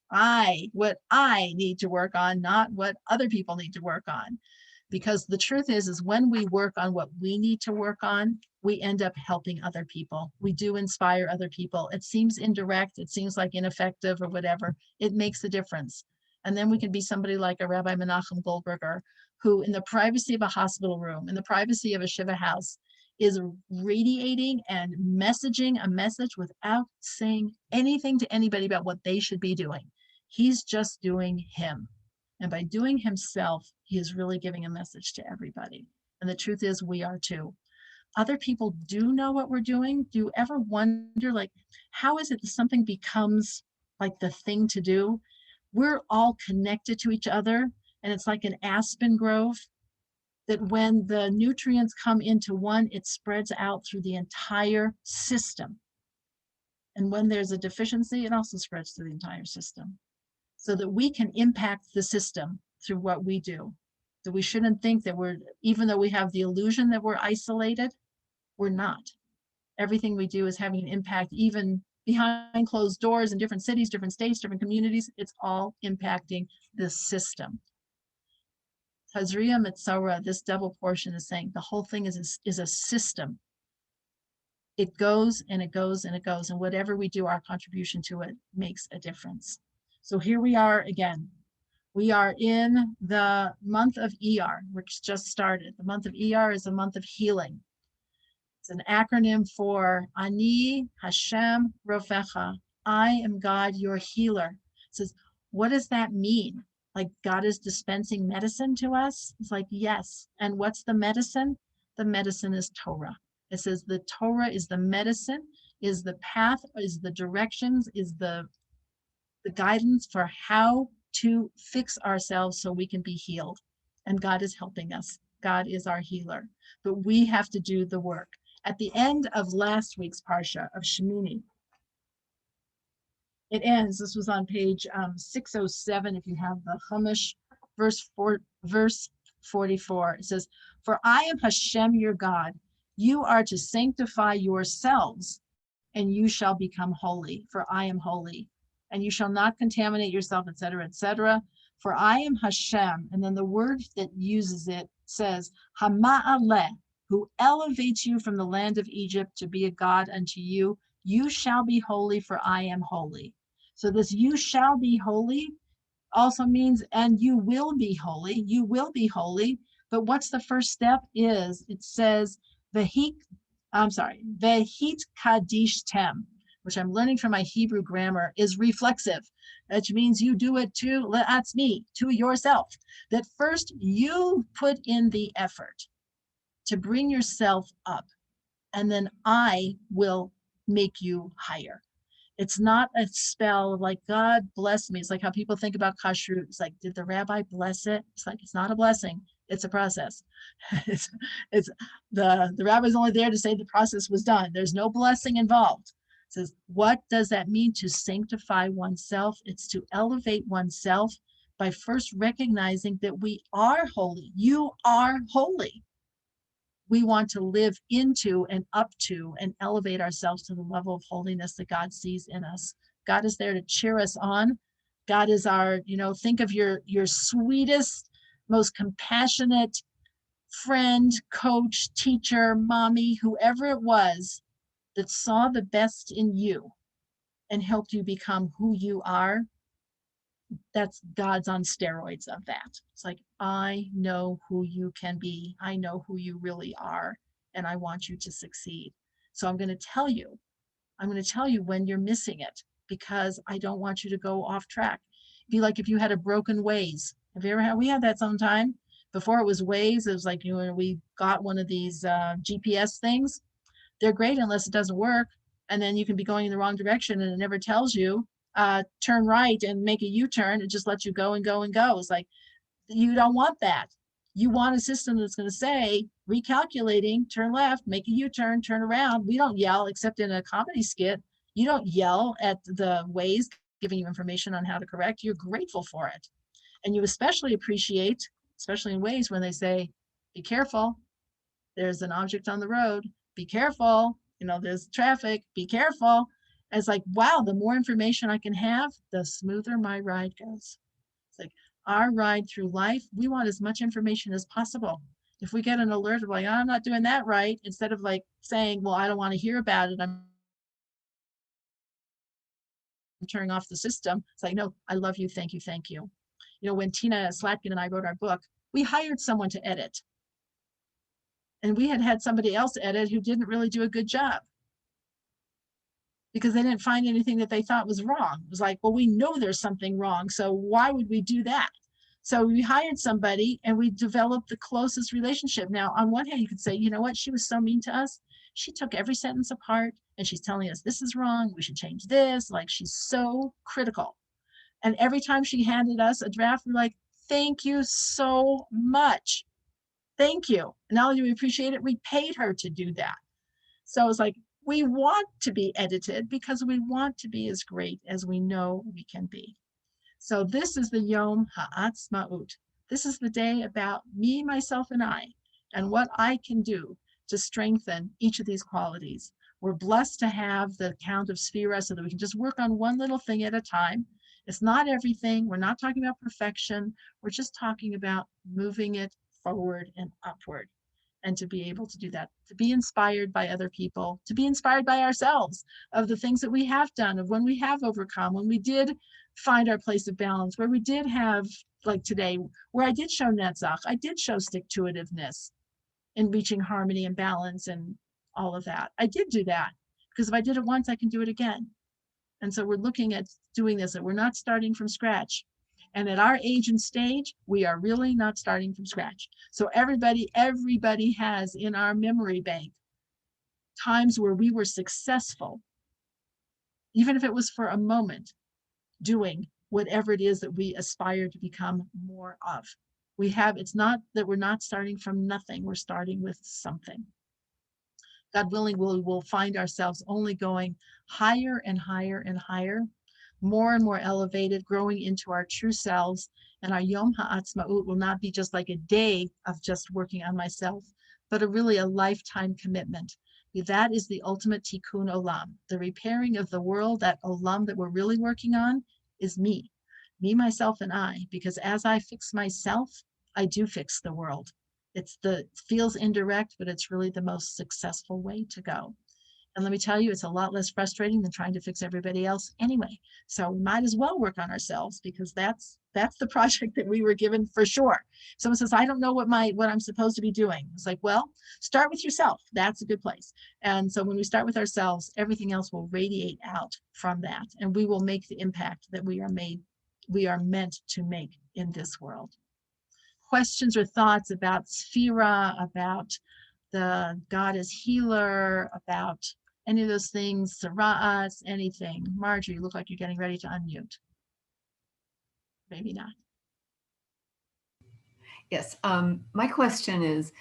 what I need to work on, not what other people need to work on. Because the truth is when we work on what we need to work on, we end up helping other people. We do inspire other people. It seems indirect. It seems like ineffective or whatever. It makes a difference. And then we can be somebody like a Rabbi Menachem Goldberger, who in the privacy of a hospital room, in the privacy of a Shiva house, is radiating and messaging a message without saying anything to anybody about what they should be doing. He's just doing him. And by doing himself, he is really giving a message to everybody. And the truth is we are too. Other people do know what we're doing. Do you ever wonder, how is it that something becomes like the thing to do? We're all connected to each other. And it's like an aspen grove that when the nutrients come into one, it spreads out through the entire system. And when there's a deficiency, it also spreads through the entire system. So that we can impact the system through what we do. So we shouldn't think that even though we have the illusion that we're isolated, we're not. Everything we do is having an impact, even behind closed doors in different cities, different states, different communities. It's all impacting the system. Tazria Mitzora, this double portion is saying the whole thing is a system. It goes and it goes and it goes, and whatever we do, our contribution to it makes a difference. So here we are again. We are in the month of Iyar, which just started. The month of Iyar is a month of healing. It's an acronym for Ani Hashem Rofecha. I am God, your healer. It says, what does that mean? Like God is dispensing medicine to us? It's like, yes. And what's the medicine? The medicine is Torah. It says the Torah is the medicine, is the path, is the directions, is the guidance for how to fix ourselves so we can be healed. And God is helping us. God is our healer. But we have to do the work. At the end of last week's Parsha of Shemini, it ends, this was on page 607, if you have the Chumash, verse 44. It says, for I am Hashem your God. You are to sanctify yourselves, and you shall become holy, for I am holy. And you shall not contaminate yourself, etc., etc. For I am Hashem. And then the word that uses it says, Hama'aleh, who elevates you from the land of Egypt to be a God unto you. You shall be holy, for I am holy. So this you shall be holy also means, and you will be holy. You will be holy. But what's the first step is, it says, Vehit Kadishtem. which I'm learning from my Hebrew grammar, is reflexive, which means you do it to le'atzmi, to yourself. That first you put in the effort to bring yourself up, and then I will make you higher. It's not a spell of like, God bless me. It's like how people think about kashrut. It's like, did the rabbi bless it? It's like, it's not a blessing. It's a process. it's the rabbi's only there to say the process was done. There's no blessing involved. It says, what does that mean to sanctify oneself? It's to elevate oneself by first recognizing that we are holy. You are holy. We want to live into and up to and elevate ourselves to the level of holiness that God sees in us. God is there to cheer us on. God is our, think of your sweetest, most compassionate friend, coach, teacher, mommy, whoever it was that saw the best in you and helped you become who you are. That's God's on steroids of that. It's like, I know who you can be. I know who you really are, and I want you to succeed. So I'm going to tell you when you're missing it, because I don't want you to go off track. Be like if you had a broken Waze. Have you ever had? We had that sometime. Before it was Waze, it was like, we got one of these GPS things. They're great unless it doesn't work, and then you can be going in the wrong direction and it never tells you turn right and make a U-turn. It just lets you go and go and go. It's like, you don't want that. You want a system that's going to say, recalculating, turn left, make a U-turn, turn around. We don't yell, except in a comedy skit. You don't yell at the Waze giving you information on how to correct. You're grateful for it. And you especially appreciate, especially in Waze, when they say, be careful, there's an object on the road, be careful, there's traffic, be careful. And it's like, wow, the more information I can have, the smoother my ride goes. It's like our ride through life, we want as much information as possible. If we get an alert of like, oh, I'm not doing that right, instead of like saying, well, I don't want to hear about it, I'm turning off the system. It's like, no, I love you, thank you, thank you. When Tina Slatkin and I wrote our book, we hired someone to edit. And we had somebody else edit who didn't really do a good job, because they didn't find anything that they thought was wrong. It was like, well, we know there's something wrong, so why would we do that? So we hired somebody and we developed the closest relationship. Now, on one hand, you could say, you know what, she was so mean to us. She took every sentence apart and she's telling us this is wrong, we should change this. Like, she's so critical. And every time she handed us a draft, we're like, thank you so much. Thank you. And not only do we appreciate it, we paid her to do that. So it's like, we want to be edited because we want to be as great as we know we can be. So this is the Yom Ha'atzmaut. This is the day about me, myself, and I, and what I can do to strengthen each of these qualities. We're blessed to have the count of Sphira so that we can just work on one little thing at a time. It's not everything. We're not talking about perfection. We're just talking about moving it forward and upward. And to be able to do that, to be inspired by other people, to be inspired by ourselves of the things that we have done, of when we have overcome, when we did find our place of balance, where we did have, like today, where I did show netzach, I did show stick-to-itiveness in reaching harmony and balance and all of that. I did do that, because if I did it once, I can do it again. And so we're looking at doing this, that we're not starting from scratch. And at our age and stage, we are really not starting from scratch. So everybody has in our memory bank times where we were successful, even if it was for a moment, doing whatever it is that we aspire to become more of. It's not that we're not starting from nothing, we're starting with something. God willing, we'll find ourselves only going higher and higher and higher, more and more elevated, growing into our true selves. And our Yom Ha'atzmaut will not be just like a day of just working on myself, but a lifetime commitment. That is the ultimate tikkun olam. The repairing of the world, that olam that we're really working on, is me, myself, and I. Because as I fix myself, I do fix the world. It feels indirect, but it's really the most successful way to go. And let me tell you, it's a lot less frustrating than trying to fix everybody else anyway. So we might as well work on ourselves, because that's That's the project that we were given for sure. Someone says, I don't know what I'm supposed to be doing. It's like, well, start with yourself. That's a good place. And so when we start with ourselves, everything else will radiate out from that. And we will make the impact that we are meant to make in this world. Questions or thoughts about Sphira, about the God as healer, about any of those things, Sara'as, anything? Marjorie, you look like you're getting ready to unmute. Maybe not. Yes, my question is,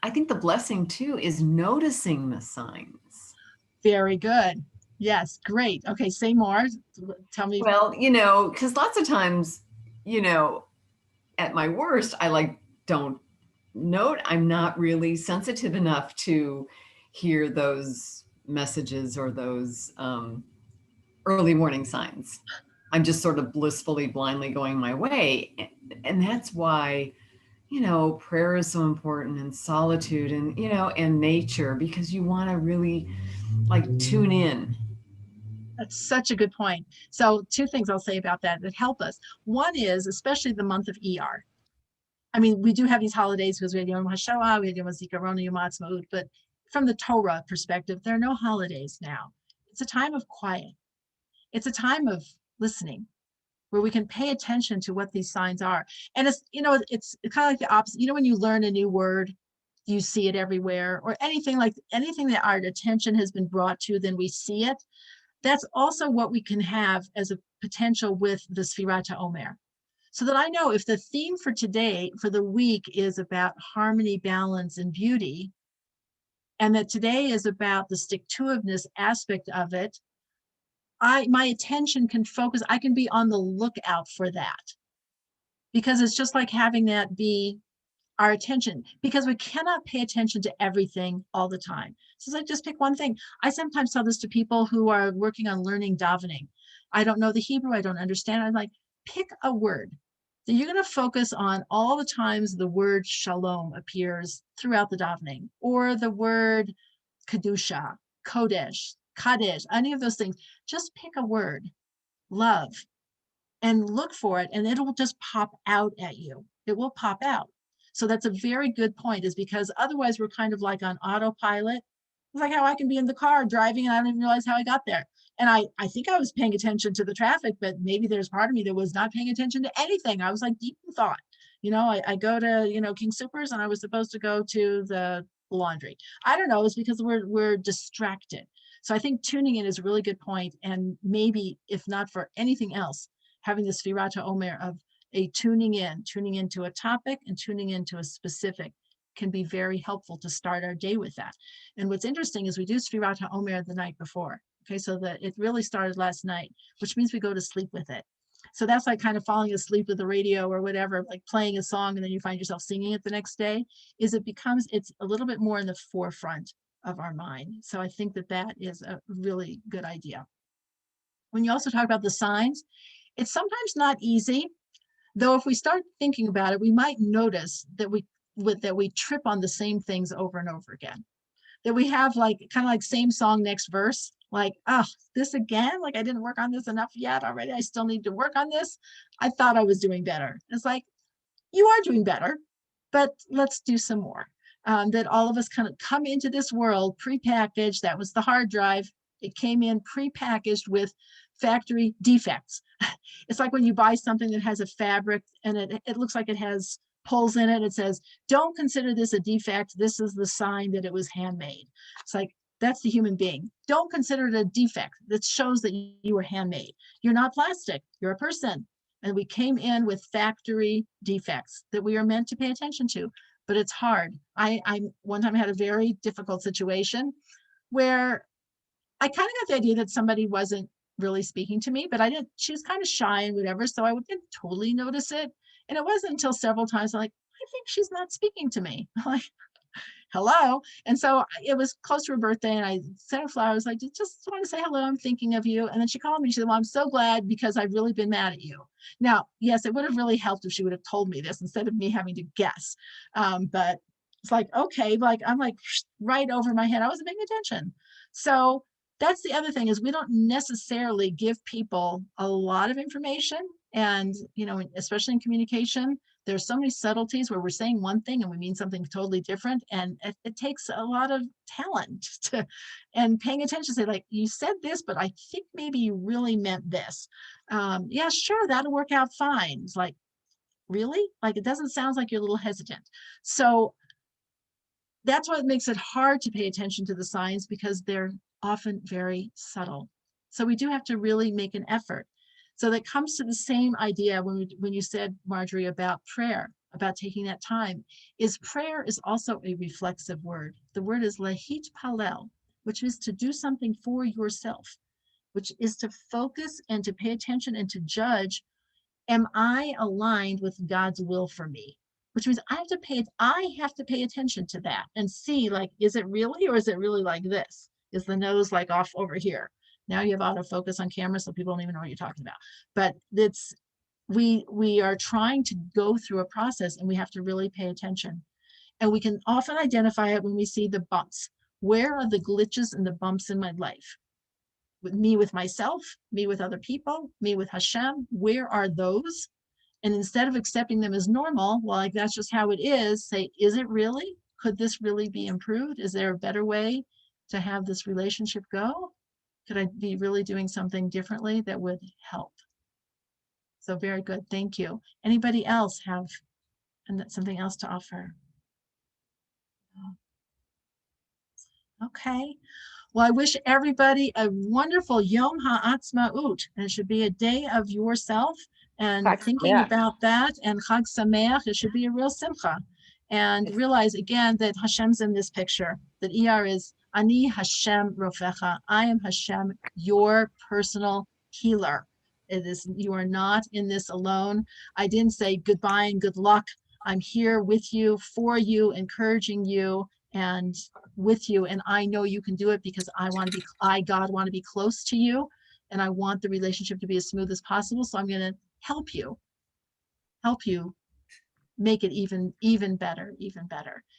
I think the blessing too is noticing the signs. Very good. Yes, great. Okay, say more. Tell me. Well, because lots of times, at my worst, I don't note, I'm not really sensitive enough to hear those messages or those early warning signs. I'm just sort of blissfully, blindly going my way. And that's why, prayer is so important, and solitude, and, and nature, because you want to really tune in. That's such a good point. So 2 things I'll say about that help us. One is, especially the month of ER. I mean, we do have these holidays because we had Yom HaShoah, we had Yom HaZikaron, Yom HaAtzmaut, but from the Torah perspective, there are no holidays now. It's a time of quiet. It's a time of listening, where we can pay attention to what these signs are. And it's kind of like the opposite. When you learn a new word, you see it everywhere, or anything that our attention has been brought to, then we see it. That's also what we can have as a potential with the Sfirat HaOmer. So that I know if the theme for today, for the week, is about harmony, balance, and beauty, and that today is about the stick-to-itiveness aspect of it, my attention can focus. I can be on the lookout for that, because it's just like having that be our attention, because we cannot pay attention to everything all the time. So I just pick one thing. I sometimes tell this to people who are working on learning davening. I don't know the Hebrew. I don't understand. I'm like, pick a word that you're going to focus on all the times the word shalom appears throughout the davening, or the word kedusha, kodesh, kadesh, any of those things. Just pick a word, love, and look for it, and it will just pop out at you. It will pop out. So that's a very good point, is because otherwise we're kind of like on autopilot. It's like how I can be in the car driving and I don't even realize how I got there. And I think I was paying attention to the traffic, but maybe there's part of me that was not paying attention to anything. I was like deep in thought. I go to, King Soopers, and I was supposed to go to the laundry. I don't know, it's because we're distracted. So I think tuning in is a really good point. And maybe, if not for anything else, having this Sfirat HaOmer of a tuning into a topic and tuning into a specific can be very helpful to start our day with that. And what's interesting is we do Sfirat HaOmer the night before. Okay, so that it really started last night, which means we go to sleep with it. So that's like kind of falling asleep with the radio or whatever, like playing a song and then you find yourself singing it the next day, it's a little bit more in the forefront of our mind. So I think that is a really good idea. When you also talk about the signs, it's sometimes not easy, though if we start thinking about it, we might notice that we trip on the same things over and over again. That we have kind of like same song, next verse, this again, I didn't work on this enough yet already. I still need to work on this. I thought I was doing better. It's like, you are doing better, but let's do some more. That all of us kind of come into this world prepackaged. That was the hard drive. It came in prepackaged with factory defects. It's like when you buy something that has a fabric and it looks like it has holes in it. It says, don't consider this a defect. This is the sign that it was handmade. It's like, that's the human being. Don't consider it a defect. That shows that you were handmade. You're not plastic. You're a person. And we came in with factory defects that we are meant to pay attention to, but it's hard. I one time had a very difficult situation where I kind of got the idea that somebody wasn't really speaking to me, but she was kind of shy and whatever, so I didn't totally notice it. And it wasn't until several times I'm like, I think she's not speaking to me. I'm like, hello. And so it was close to her birthday and I sent her flowers. I just want to say hello. I'm thinking of you. And then she called me. She said, well, I'm so glad because I've really been mad at you. Now, yes, it would have really helped if she would have told me this instead of me having to guess. But it's like, okay, I'm like right over my head. I wasn't paying attention. So that's the other thing, is we don't necessarily give people a lot of information And, especially in communication, there's so many subtleties where we're saying one thing and we mean something totally different. And it takes a lot of talent and paying attention to say, like, you said this, but I think maybe you really meant this. Yeah, sure, that'll work out fine. It's like, really? Like, it doesn't sound like you're a little hesitant. So that's why it makes it hard to pay attention to the signs, because they're often very subtle. So we do have to really make an effort. So that comes to the same idea when you said, Marjorie, about prayer, about taking that time, is prayer is also a reflexive word. The word is lahit palel, which is to do something for yourself, which is to focus and to pay attention and to judge, am I aligned with God's will for me? Which means I have to pay attention to that and see, like, is it really, or is it really like this? Is the nose like off over here? Now you have autofocus on camera, so people don't even know what you're talking about. But we are trying to go through a process, and we have to really pay attention. And we can often identify it when we see the bumps. Where are the glitches and the bumps in my life? With myself, me with other people, me with Hashem, where are those? And instead of accepting them as normal, well, like, that's just how it is, say, is it really? Could this really be improved? Is there a better way to have this relationship go? Could I be really doing something differently that would help? So very good, thank you. Anybody else have something else to offer? Okay. Well, I wish everybody a wonderful Yom HaAtzmaut, and it should be a day of yourself, and Chag thinking Sameach. about that, and Chag Sameach, it should be a real simcha. And realize again that Hashem's in this picture, that ER is Ani Hashem Rofecha. I am Hashem, your personal healer. It is, you are not in this alone. I didn't say goodbye and good luck. I'm here with you, for you, encouraging you, and with you, and I know you can do it, because God want to be close to you, and I want the relationship to be as smooth as possible. So I'm going to help you make it even better,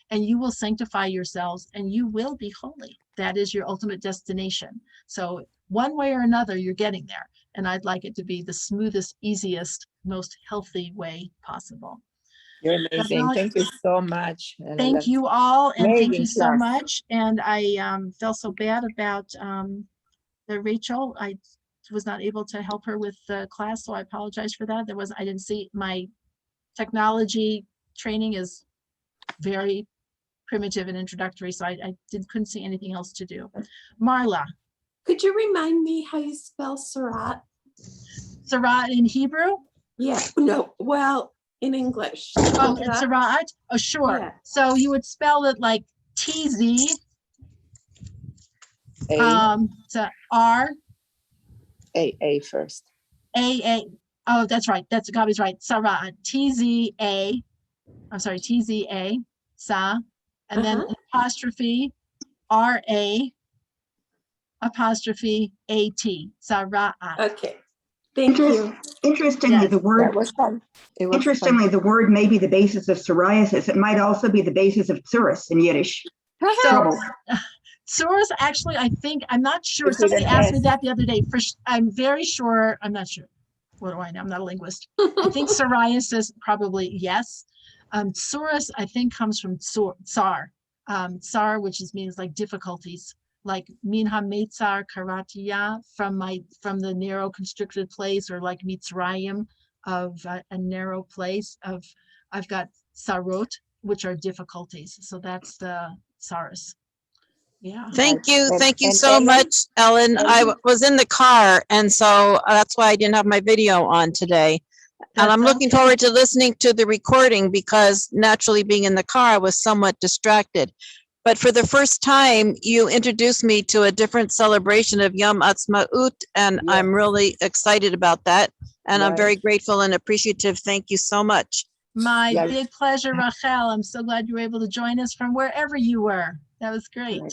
and you will sanctify yourselves, and you will be holy. That is your ultimate destination. So one way or another, you're getting there, and I'd like it to be the smoothest, easiest, most healthy way possible. You're amazing. Thank you so much. Thank you all, and thank you so class. much. And I felt so bad about Rachel. I was not able to help her with the class, so I apologize for that. I didn't see, my technology training is very primitive and introductory, so I couldn't see anything else to do. Marla. Could you remind me how you spell Sarat? Sarat in Hebrew? Yeah, no, well, in English. Oh, it's Sarat? Oh, sure. Yeah. So you would spell it like TZ. So R. A first. A. Oh, that's right. That's Gabi's right. Sarat. TZA. I'm sorry, TZA. Sa. And then apostrophe RA. Apostrophe AT. Sarat. Okay. Thank you. Interestingly, Yes. the word the word may be the basis of psoriasis. It might also be the basis of tsurus in Yiddish. So, psoriasis, actually, I think, I'm not sure. Somebody asked me that the other day. I'm very sure. I'm not sure. What do I know? I'm not a linguist. I think psoriasis, probably yes. Psoriasis, I think, comes from tsar. Tsar, which means like difficulties. Like min ha-meitzar karatiya, from the narrow constricted place, or like Mitzrayim, of a narrow place. I've got sarot, which are difficulties. So that's the saras. Yeah. Thank you so Ellyn, much, Ellen. I was in the car, and so that's why I didn't have my video on today. And I'm looking forward to listening to the recording, because naturally, being in the car, I was somewhat distracted. But for the first time, you introduced me to a different celebration of Yom Ha'atzmaut, and I'm really excited about that. And I'm very grateful and appreciative. Thank you so much. My big pleasure, Rachel. I'm so glad you were able to join us from wherever you were. That was great.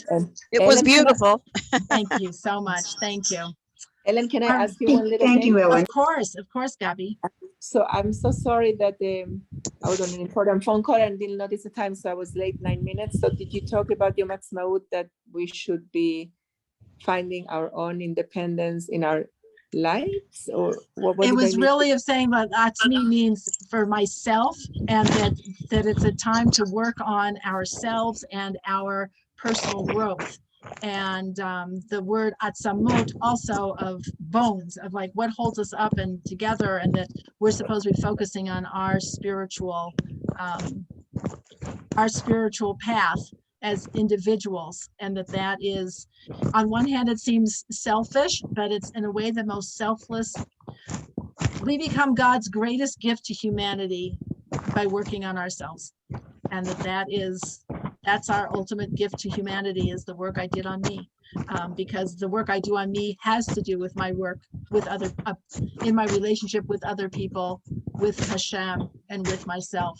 It was beautiful. Thank you so much. Thank you. Ellen, can I ask you one little Thank thing? you, Ellen. Of course, Gabi. So I'm so sorry that I was on an important phone call and didn't notice the time, so I was late 9 minutes. So did you talk about Yom Ha'atzmaut, that we should be finding our own independence in our lights, or what It did I was miss? really of saying that Atzmi means for myself, and that it's a time to work on ourselves and our personal growth. And the word atzamot also of bones, of like what holds us up and together, and that we're supposed to be focusing on our spiritual path as individuals, and that is, on one hand, it seems selfish, but it's in a way the most selfless. We become God's greatest gift to humanity by working on ourselves, and that's our ultimate gift to humanity, is the work I did on me, because the work I do on me has to do with my work with other, in my relationship with other people, with Hashem, and with myself.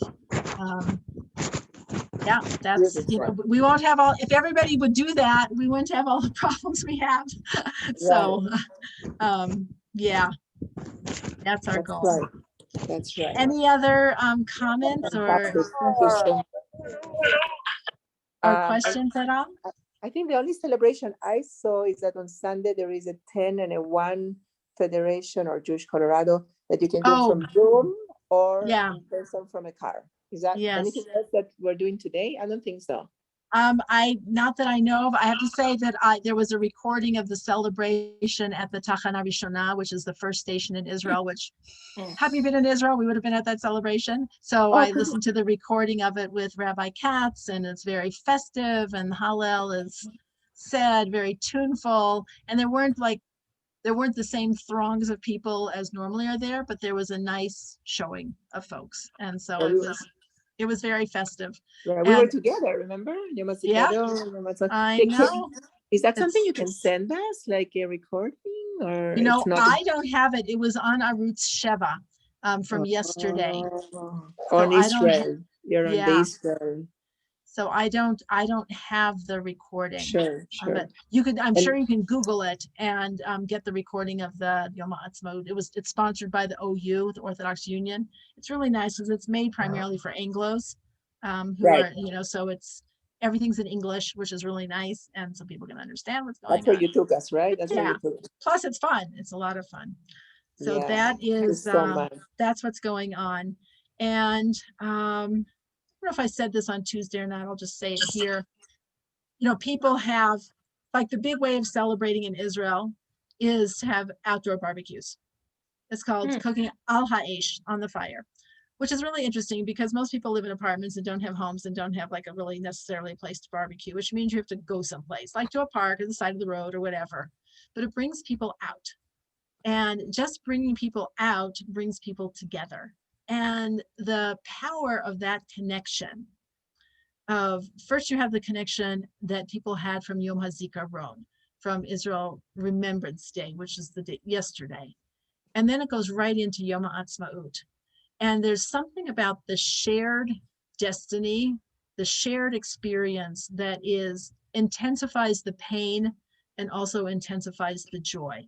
Yeah, that's, we won't have all, if everybody would do that, we wouldn't have all the problems we have. So, yeah, that's our goal. Right. That's right. Any other comments or Thank you so much. questions at all? I think the only celebration I saw is that on Sunday there is a 10 and a 1 federation, or Jewish Colorado, that you can do from Zoom or in person from a car. Is that anything else that we're doing today? I don't think so. Not that I know of. I have to say that there was a recording of the celebration at the Tachana Rishonah, which is the first station in Israel, which, had we been in Israel, we would have been at that celebration. So I listened to the recording of it with Rabbi Katz, and it's very festive, and Hallel is said, very tuneful. And there weren't the same throngs of people as normally are there, but there was a nice showing of folks. And so it was very festive. Yeah, we were together, remember? Yeah, I know. Is that something you can send us, like a recording, or I don't have it. It was on Arutz Sheva from yesterday. On Israel. You're on the Israel. So I don't have the recording. Sure. But you could, I'm sure you can Google it and get the recording of the Yom HaAtzmaut. It's sponsored by the OU, the Orthodox Union. It's really nice because it's made primarily for Anglos, who are, so everything's in English, which is really nice, and so people can understand what's going on. That's where you took us, right? That's where you took us. Plus, it's fun. It's a lot of fun. So that is that's what's going on, and I don't know if I said this on Tuesday or not, I'll just say it here. People have, like, the big way of celebrating in Israel is to have outdoor barbecues. It's called cooking al ha'esh, on the fire, which is really interesting because most people live in apartments and don't have homes and don't have like a really necessarily a place to barbecue, which means you have to go someplace, like to a park or the side of the road or whatever. But it brings people out. And just bringing people out brings people together. And the power of that connection first you have the connection that people had from Yom HaZikaron, from Israel Remembrance Day, which is the day yesterday. And then it goes right into Yom HaAtzmaut. And there's something about the shared destiny, the shared experience that intensifies the pain and also intensifies the joy.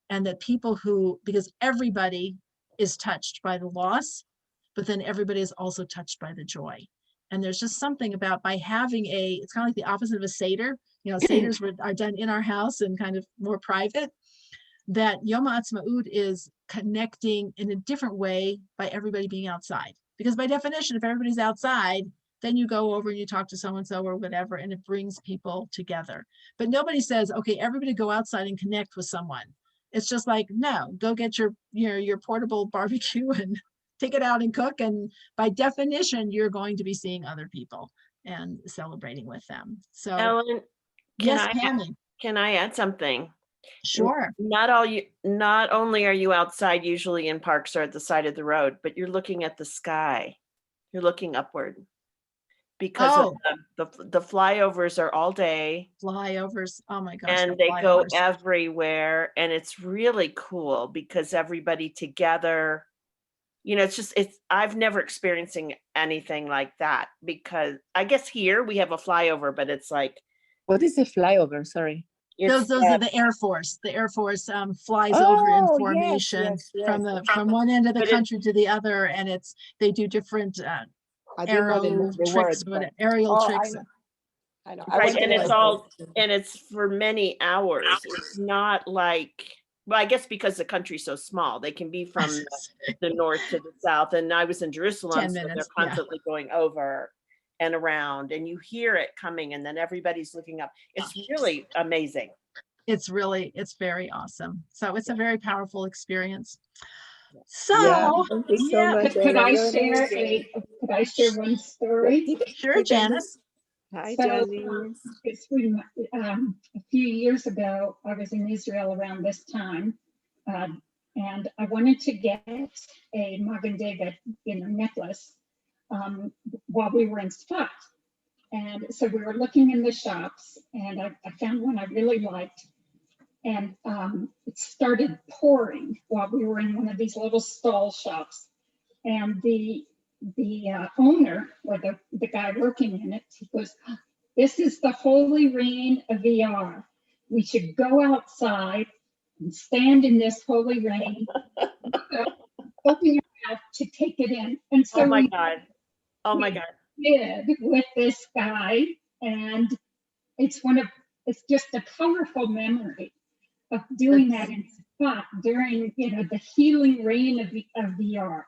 And that people because everybody is touched by the loss, but then everybody is also touched by the joy. And there's just something about by having it's kind of like the opposite of a Seder. Seders are done in our house and kind of more private. That Yom HaAtzmaut is connecting in a different way by everybody being outside. Because by definition, if everybody's outside, then you go over and you talk to so-and-so or whatever, and it brings people together. But nobody says, okay, everybody go outside and connect with someone. It's just like, no, go get your portable barbecue and take it out and cook. And by definition, you're going to be seeing other people and celebrating with them. So, Ellyn, can I add something? Sure. Not only are you outside, usually in parks or at the side of the road, but you're looking at the sky. You're looking upward. Because the flyovers are all day. Flyovers, oh my gosh. And they go everywhere. And it's really cool because everybody together, I've never experiencing anything like that, because I guess here we have a flyover, but it's like. What is a flyover? Sorry. Those are the Air Force. The Air Force flies over in formation from one end of the country to the other. And they do different aerial tricks. I know. Right, and it's for many hours. It's not like Well, I guess because the country's so small, they can be from the north to the south. And I was in Jerusalem, 10 so they're minutes, constantly going over and around, and you hear it coming, and then everybody's looking up. It's really amazing. It's very awesome. So it's a very powerful experience. So thank you so much, Could I Ellyn. could I share one story? Sure, Janice. Hi, So, Janice. a few years ago, I was in Israel around this time, and I wanted to get a Magen David, necklace while we were in Sfat. And so we were looking in the shops, and I found one I really liked. And it started pouring while we were in one of these little stall shops. And the owner, or the guy working in it, he goes, "This is the holy rain of VR. We should go outside and stand in this holy rain, open your mouth to take it in." And so oh my God. Did with this guy, and it's just a powerful memory of doing that in Sfat during the healing rain of VR.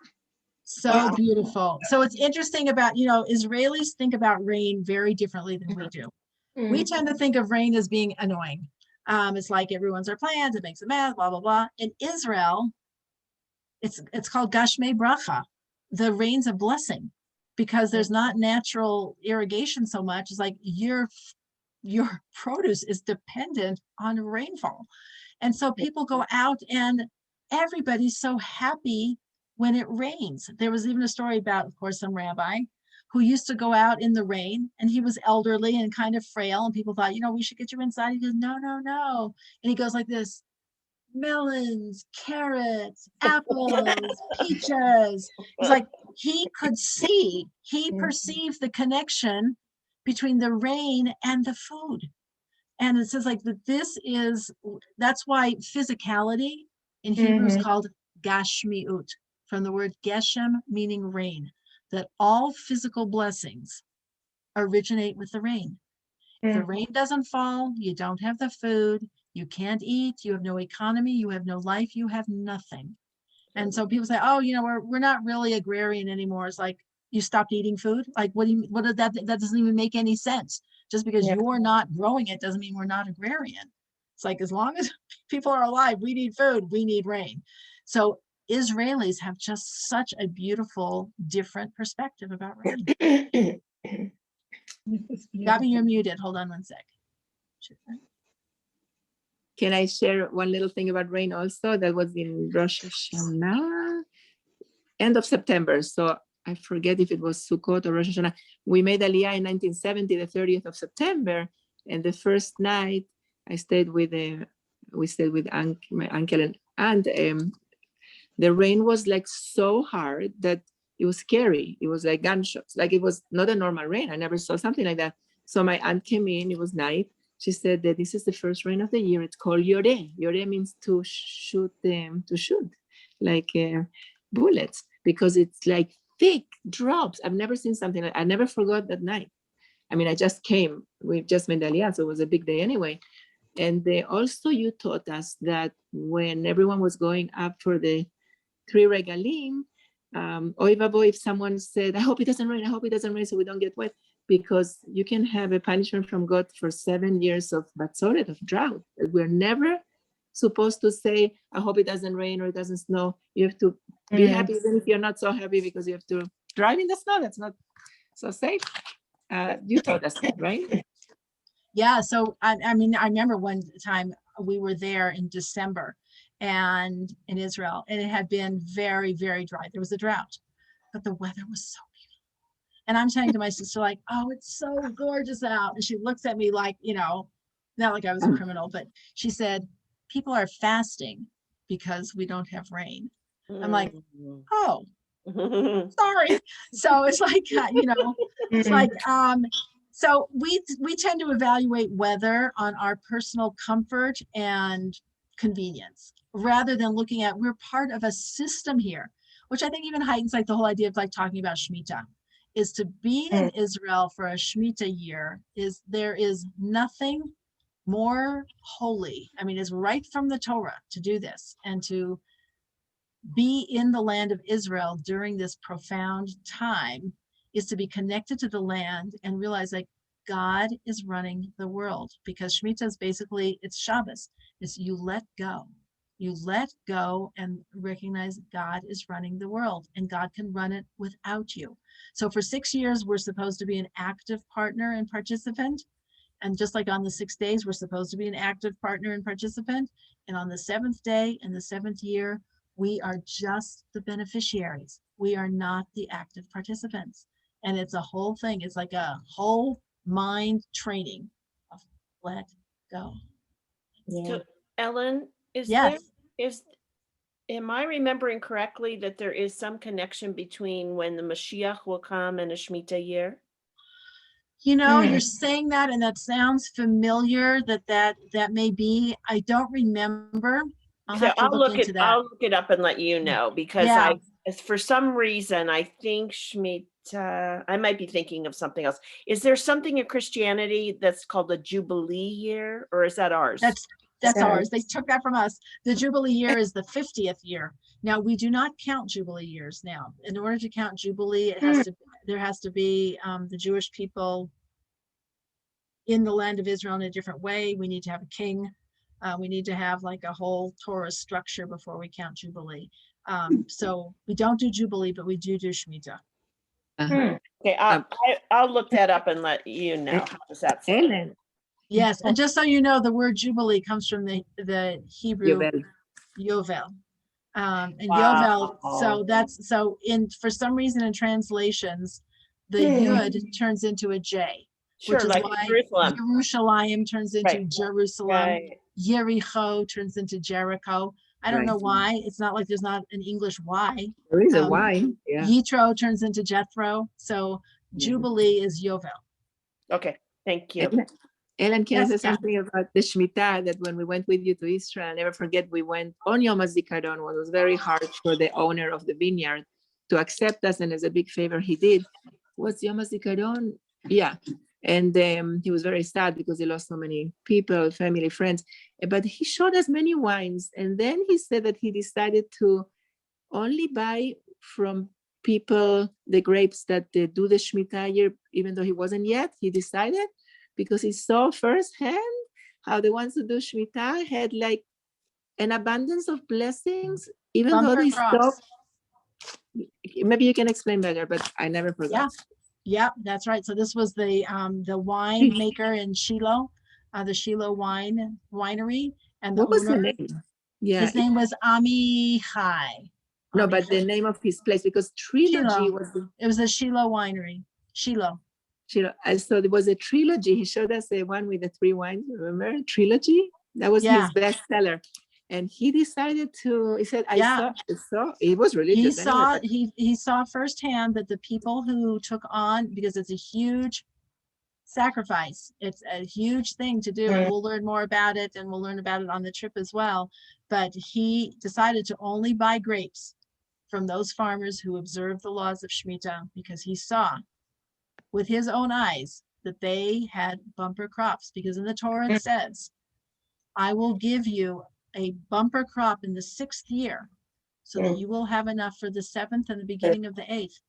So beautiful. So it's interesting about, Israelis think about rain very differently than we do. We tend to think of rain as being annoying. It's like it ruins our plans, it makes a mess, blah, blah, blah. In Israel, it's called Gashmei Bracha, the rains of blessing, because there's not natural irrigation so much. It's like your produce is dependent on rainfall. And so people go out and everybody's so happy when it rains. There was even a story about, of course, some rabbi who used to go out in the rain, and he was elderly and kind of frail, and people thought, we should get you inside. He goes, no, no, no. And he goes like this: melons, carrots, apples, peaches. It's like he perceived the connection between the rain and the food. And it says like that that's why physicality in Hebrew is called gashmiut, from the word geshem, meaning rain, that all physical blessings originate with the rain. If the rain doesn't fall, you don't have the food, you can't eat, you have no economy, you have no life, you have nothing. And so people say, oh, we're not really agrarian anymore. It's like, you stopped eating food? Like, that doesn't even make any sense. Just because you're not growing it doesn't mean we're not agrarian. It's like, as long as people are alive, we need food, we need rain. So Israelis have just such a beautiful, different perspective about rain. Gabi, you're muted. Hold on one sec. Can I share one little thing about rain also? That was in Rosh Hashanah, end of September. So I forget if it was Sukkot or Rosh Hashanah. We made Aliyah in 1970, the 30th of September. And the first night we stayed with my uncle and aunt. The rain was like so hard that it was scary. It was like gunshots. Like, it was not a normal rain. I never saw something like that. So my aunt came in, it was night. She said that this is the first rain of the year. It's called Yoreh. Yoreh means to shoot, like bullets, because it's like thick drops. I've never seen something like, I never forgot that night. I mean, I just came, we just made Aliyah, so it was a big day anyway. And you taught us that when everyone was going up for the 3 regalim, oy vavoy, if someone said, I hope it doesn't rain, so we don't get wet, because you can have a punishment from God for 7 years of batzoret, of drought. We're never supposed to say, I hope it doesn't rain or it doesn't snow. You have to be happy even if you're not so happy, because you have to drive in the snow. That's not so safe. You taught us that, right? Yeah, so I mean, I remember one time we were there in December and in Israel, and it had been very, very dry. There was a drought, but the weather was so beautiful. And I'm saying to my sister, like, oh, it's so gorgeous out. And she looks at me like, not like I was a criminal, but she said, people are fasting because we don't have rain. I'm like, oh, sorry. So it's like, it's like, so we tend to evaluate weather on our personal comfort and convenience, rather than looking at, we're part of a system here, which I think even heightens like the whole idea of like talking about Shemitah, is to be in Israel for a Shemitah year, there is nothing more holy. I mean, it's right from the Torah to do this and to be in the land of Israel during this profound time is to be connected to the land and realize that God is running the world, because Shemitah is basically, it's Shabbos. It's you let go. You let go and recognize God is running the world and God can run it without you. So for 6 years, we're supposed to be an active partner and participant. And just like on the 6 days, we're supposed to be an active partner and participant. And on the 7th day and the 7th year, we are just the beneficiaries. We are not the active participants. And it's a whole thing. It's like a whole mind training of let go. So, Ellyn, am I remembering correctly that there is some connection between when the Mashiach will come and a Shemitah year? You know, you're saying that, and that sounds familiar. That may be. I don't remember. I'll look into that. I'll look it up and let you know, because for some reason, I think Shemitah, I might be thinking of something else. Is there something in Christianity that's called the Jubilee Year, or is that ours? That's ours. They took that from us. The Jubilee Year is the 50th year. Now, we do not count Jubilee years now. In order to count Jubilee, there has to be the Jewish people in the land of Israel in a different way. We need to have a king. We need to have like a whole Torah structure before we count Jubilee. So we don't do Jubilee, but we do Shemitah. Okay, I'll look that up and let you know. How does that sound? Yes, and just so you know, the word Jubilee comes from the Hebrew Yovel. And Yovel, for some reason in translations, the Yud turns into a J. Which is like why Jerusalem turns into Jerusalem. Right. Jericho turns into Jericho. I don't know why. It's not like there's not an English Y. There is a Y. Yeah. Yitro turns into Jethro. So Jubilee is Yovel. Okay, thank you. Ellen, can I say something about the Shemitah, that when we went with you to Israel, I'll never forget, we went on Yom HaZikaron. It was very hard for the owner of the vineyard to accept us, and as a big favor he did. What's Yom HaZikaron? Yeah. And he was very sad because he lost so many people, family, friends. But he showed us many wines. And then he said that he decided to only buy from people the grapes that they do the Shemitah year, even though he wasn't yet. He decided because he saw firsthand how the ones who do Shemitah had like an abundance of blessings, even though they stopped. Maybe you can explain better, but I never forgot. Yeah, that's right. So this was the wine maker in Shiloh, the Shiloh winery, and the what was the name? Yeah, his name was Amichai. No, but the name of his place, because Trilogy was. It was the Shiloh winery. Shiloh. And so there was a trilogy. He showed us the one with the 3 wines. Remember Trilogy? That was his bestseller. And he decided to. He said, "I saw. It was religious." He saw firsthand that the people who took on, because it's a huge sacrifice. It's a huge thing to do. And we'll learn more about it, and we'll learn about it on the trip as well. But he decided to only buy grapes from those farmers who observed the laws of Shemitah, because he saw with his own eyes that they had bumper crops. Because in the Torah it says, "I will give you a bumper crop in the 6th year, so that you will have enough for the 7th and the beginning of the 8th.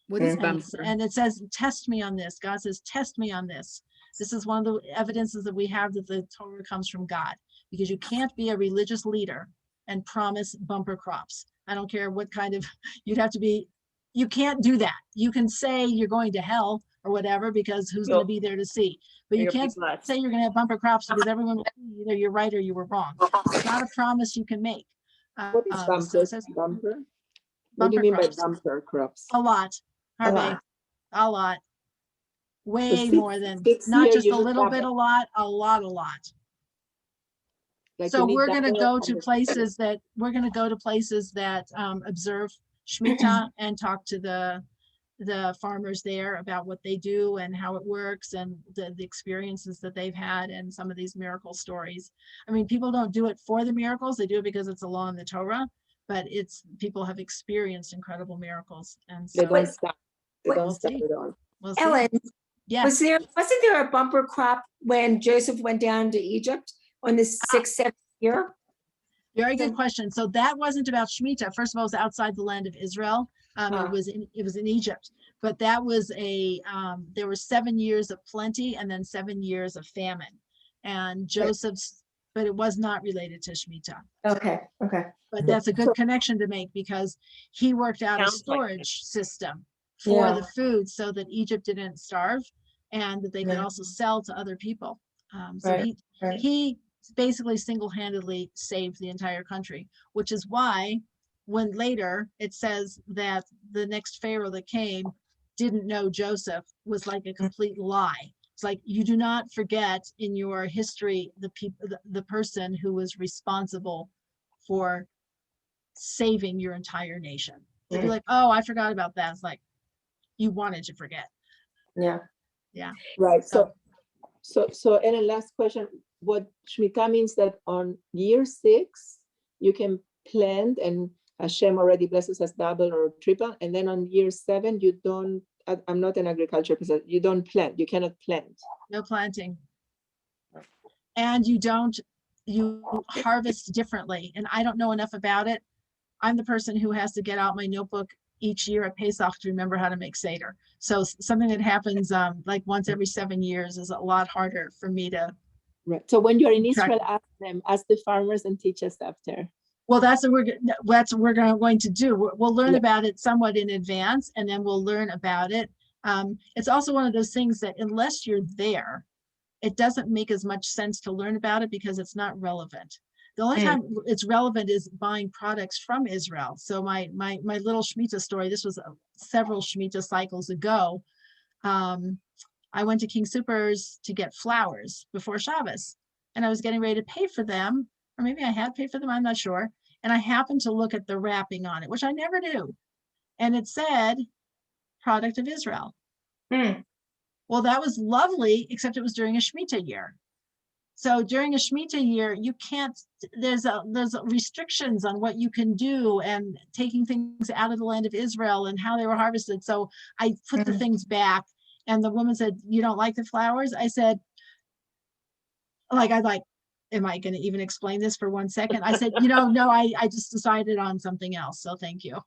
What is bumper? And it says, "Test me on this." God says, "Test me on this." This is one of the evidences that we have that the Torah comes from God, because you can't be a religious leader and promise bumper crops. I don't care what kind of, you can't do that. You can say you're going to hell or whatever, because who's going to be there to see? But you can't say you're going to have bumper crops, because everyone will see either you're right or you were wrong. It's not a promise you can make. What is bumper? What do you mean by bumper crops? A lot. Harvey, a lot. Way more than, not just a little bit, a lot. So we're going to go to places that observe Shemitah and talk to the farmers there about what they do and how it works, and the experiences that they've had, and some of these miracle stories. I mean, people don't do it for the miracles. They do it because it's a law in the Torah, but people have experienced incredible miracles. And so they don't stop at all. We'll Ellyn, Yes. Wasn't there a bumper crop when Joseph went down to Egypt on the 6th, 7th year? Very good question. So that wasn't about Shemitah. First of all, it was outside the land of Israel. It was in Egypt, but that was there were 7 years of plenty and then 7 years of famine. And Joseph's, but it was not related to Shemitah. Okay. But that's a good connection to make because he worked out a storage system for the food so that Egypt didn't starve and that they could also sell to other people. He basically single-handedly saved the entire country, which is why when later it says that the next Pharaoh that came didn't know Joseph was like a complete lie. It's like, you do not forget in your history the person who was responsible for saving your entire nation. They'd be like, oh, I forgot about that. It's like, you wanted to forget. Yeah. Right. So Ellyn, last question. What Shemitah means that on year 6, you can plant and Hashem already blesses us double or triple. And then on year 7, you don't, I'm not an agriculture person, you don't plant, you cannot plant. No planting. And you harvest differently. And I don't know enough about it. I'm the person who has to get out my notebook each year at Pesach to remember how to make Seder. So something that happens like once every 7 years is a lot harder for me to. Right. So when you're in Israel, ask the farmers and teach us after. Well, that's what we're going to do. We'll learn about it somewhat in advance, and then we'll learn about it. It's also one of those things that unless you're there, it doesn't make as much sense to learn about it because it's not relevant. The only time it's relevant is buying products from Israel. So my little Shemitah story, this was several Shemitah cycles ago. I went to King Soopers to get flowers before Shabbos, and I was getting ready to pay for them, or maybe I had paid for them, I'm not sure. And I happened to look at the wrapping on it, which I never do. And it said, product of Israel. Well, that was lovely, except it was during a Shemitah year. So during a Shemitah year, you can't, there's restrictions on what you can do and taking things out of the land of Israel and how they were harvested. So I put the things back, and the woman said, you don't like the flowers? I said, am I going to even explain this for 1 second? I said, no, I just decided on something else. So thank you.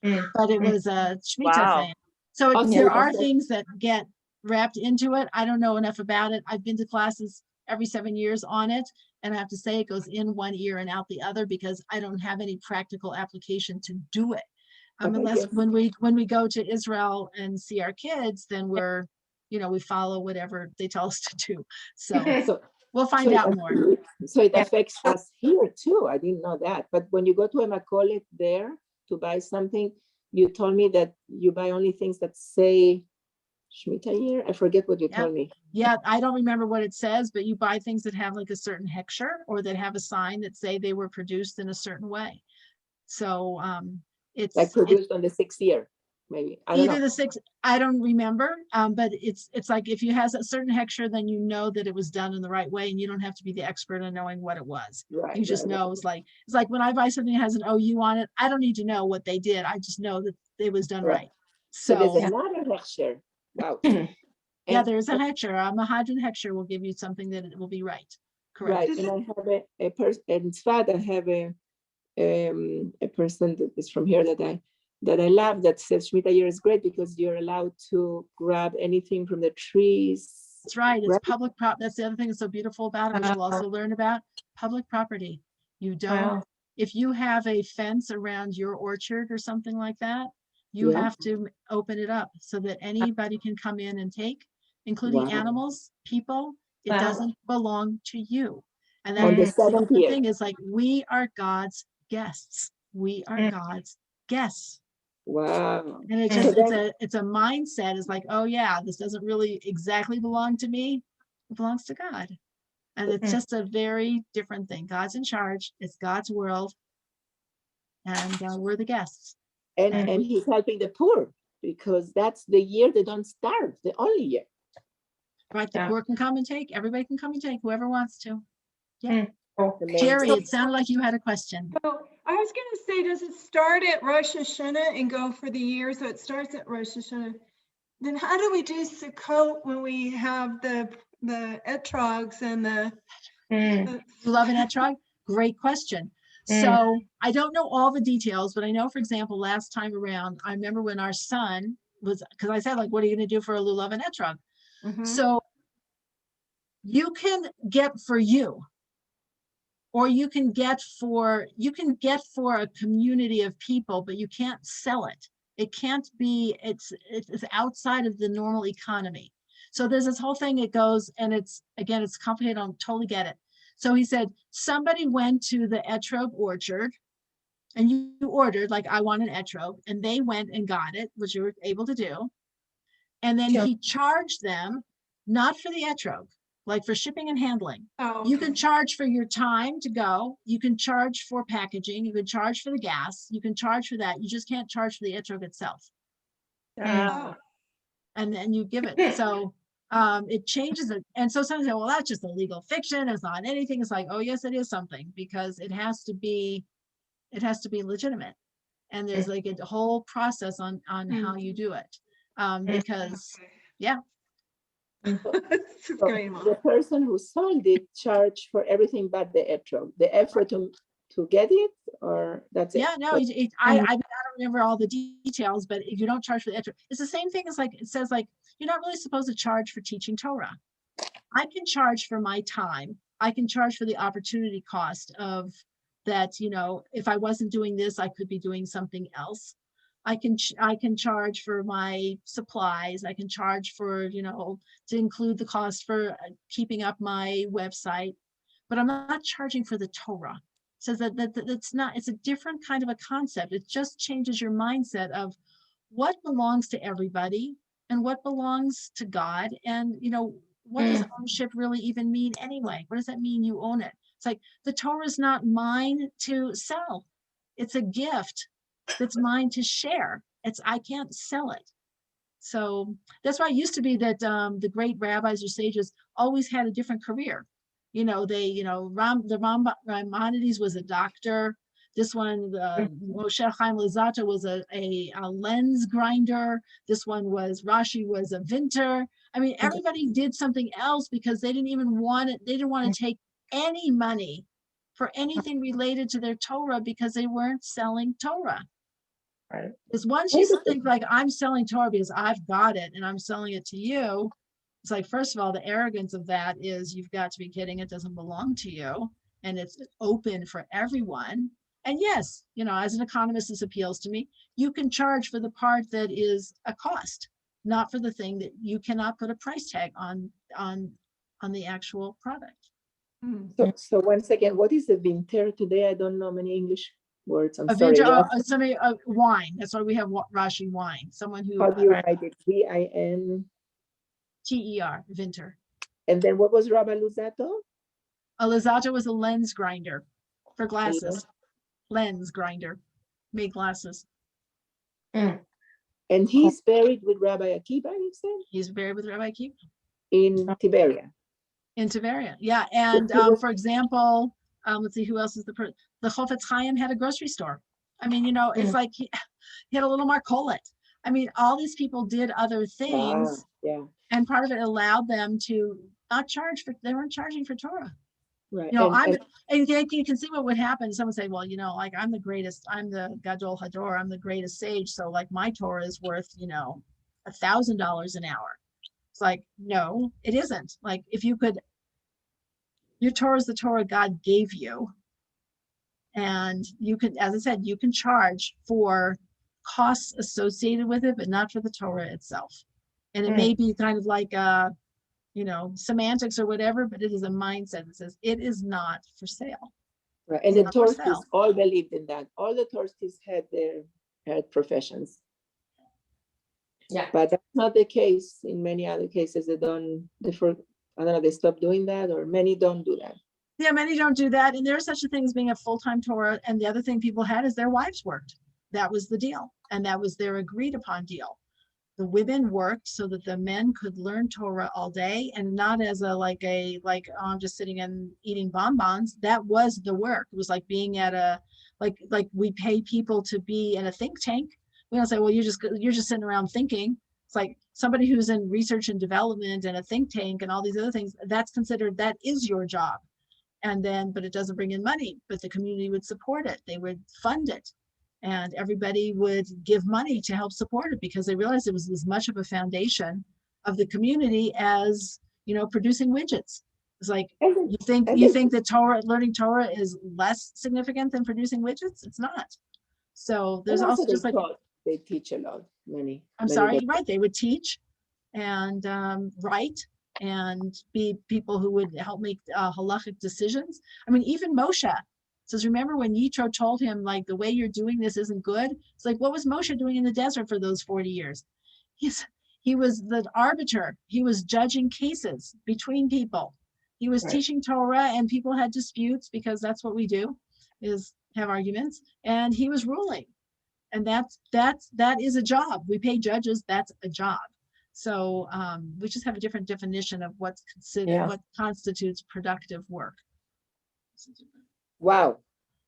But it was a Shemitah thing. So there are things that get wrapped into it. I don't know enough about it. I've been to classes every 7 years on it. And I have to say it goes in one ear and out the other because I don't have any practical application to do it. Unless when we go to Israel and see our kids, then we're, we follow whatever they tell us to do. So we'll find out more. So it affects us here too. I didn't know that. But when you go to a Makolet there to buy something, you told me that you buy only things that say Shemitah year. I forget what you told me. Yeah, I don't remember what it says, but you buy things that have like a certain hechsher or that have a sign that say they were produced in a certain way. So it's like produced on the 6th year. Maybe either the 6th, I don't remember, but it's like if you have a certain hechsher, then you know that it was done in the right way, and you don't have to be the expert in knowing what it was. You just know. It's like when I buy something that has an OU on it, I don't need to know what they did. I just know that it was done right. So there's another hechsher. Wow. Yeah, there's a hechsher. A Mahadran hechsher will give you something that it will be right. Correct. Right, and I have a person in Tzfat. I have a person that is from here that I love, that says Shemitah year is great because you're allowed to grab anything from the trees. That's right. It's public property. That's the other thing that's so beautiful about it, which we'll also learn about. Public property. You don't, if you have a fence around your orchard or something like that, you have to open it up so that anybody can come in and take, including animals, people. It doesn't belong to you. And then the thing is, like, we are God's guests. We are God's guests. Wow. And it's a mindset. It's like, oh yeah, this doesn't really exactly belong to me. It belongs to God. And it's just a very different thing. God's in charge. It's God's world. And we're the guests. And he's helping the poor because that's the year they don't starve, the only year. Right, the poor can come and take. Everybody can come and take, whoever wants to. Yeah. Jerry, it sounded like you had a question. So I was going to say, does it start at Rosh Hashanah and go for the year? So it starts at Rosh Hashanah Then how do we do Sukkot when we have the etrogs and the lulav and etrog? Great question. So I don't know all the details, but I know, for example, last time around, I remember when our son was, because I said, like, what are you going to do for a lulav and etrog? So you can get for you, or you can get for a community of people, but you can't sell it. It can't be, it's outside of the normal economy. So there's this whole thing, it goes, and it's complicated, I don't totally get it. So he said, somebody went to the etrog orchard and you ordered, like, I want an etrog, and they went and got it, which you were able to do. And then he charged them, not for the etrog, like for shipping and handling. You can charge for your time to go. You can charge for packaging. You can charge for the gas. You can charge for that. You just can't charge for the etrog itself. And then you give it. So it changes it. And so some say, well, that's just a legal fiction. It's not anything. It's like, oh, yes, it is something, because it has to be legitimate. And there's like a whole process on how you do it. Because, yeah. The person who sold it charged for everything but the etrog, the effort to get it, or that's it? Yeah, no, I don't remember all the details, but if you don't charge for the etrog, it's the same thing as, like, it says, like, you're not really supposed to charge for teaching Torah. I can charge for my time. I can charge for the opportunity cost of that, you know, if I wasn't doing this, I could be doing something else. I can charge for my supplies. I can charge for, you know, to include the cost for keeping up my website, but I'm not charging for the Torah. So it's a different kind of a concept. It just changes your mindset of what belongs to everybody and what belongs to God. And, you know, what does ownership really even mean anyway? What does that mean, you own it? It's like, the Torah is not mine to sell. It's a gift that's mine to share. I can't sell it. So that's why it used to be that the great rabbis or sages always had a different career. You know, Maimonides was a doctor. This one, Moshe Chaim Luzzatto was a lens grinder. This one was, Rashi was a vinter. I mean, everybody did something else because they didn't even want it. They didn't want to take any money for anything related to their Torah because they weren't selling Torah. Right. Because once you think, like, I'm selling Torah because I've got it and I'm selling it to you, it's like, first of all, the arrogance of that is, you've got to be kidding. It doesn't belong to you, and it's open for everyone. And yes, you know, as an economist, this appeals to me. You can charge for the part that is a cost, not for the thing that you cannot put a price tag on the actual product. So once again, what is the vinter today? I don't know many English words. I'm sorry. Somebody, wine. That's why we have Rashi, wine. Someone who. How do you write it? VIN? TER, vinter. And then what was Rabbi Luzzatto? Luzzatto was a lens grinder for glasses. Lens grinder, made glasses. And he's buried with Rabbi Akiva, you said? He's buried with Rabbi Akiva. In Tiberia. In Tiberia, yeah. And for example, let's see, who else is the Chofetz Chaim had a grocery store. I mean, you know, it's like he had a little marcolet. I mean, all these people did other things. Yeah. And part of it allowed them to not charge for, they weren't charging for Torah. Right. You know, and you can see what would happen. Someone say, well, you know, like, I'm the greatest, I'm the Gadol Hador, I'm the greatest sage. So, like, my Torah is worth, you know, $1,000 an hour. It's like, no, it isn't. Like, if you could, your Torah is the Torah God gave you. And you can, as I said, you can charge for costs associated with it, but not for the Torah itself. And it may be kind of like, you know, semantics or whatever, but it is a mindset that says it is not for sale. Right. And the Torstis all believed in that. All the Torstis had professions. Yeah. But that's not the case in many other cases. I don't know, they stopped doing that, or many don't do that. Yeah, many don't do that. And there's such a thing as being a full-time Torah. And the other thing people had is their wives worked. That was the deal. And that was their agreed upon deal. The women worked so that the men could learn Torah all day, and not as oh, I'm just sitting and eating bonbons. That was the work. It was like being at a, like we pay people to be in a think tank. We don't say, well, you're just sitting around thinking. It's like somebody who's in research and development and a think tank and all these other things, that's considered, that is your job. And then, but it doesn't bring in money, but the community would support it. They would fund it. And everybody would give money to help support it because they realized it was as much of a foundation of the community as, producing widgets. It's like, you think that Torah, learning Torah is less significant than producing widgets? It's not. So there's also just like, they teach a lot, many. I'm sorry, you're right. They would teach and write and be people who would help make halachic decisions. I mean, even Moshe says, remember when Yitro told him, like, the way you're doing this isn't good? It's like, what was Moshe doing in the desert for those 40 years? He was the arbiter. He was judging cases between people. He was teaching Torah, and people had disputes because that's what we do, is have arguments. And he was ruling. And that is a job. We pay judges, that's a job. So we just have a different definition of what's considered, what constitutes productive work. Wow.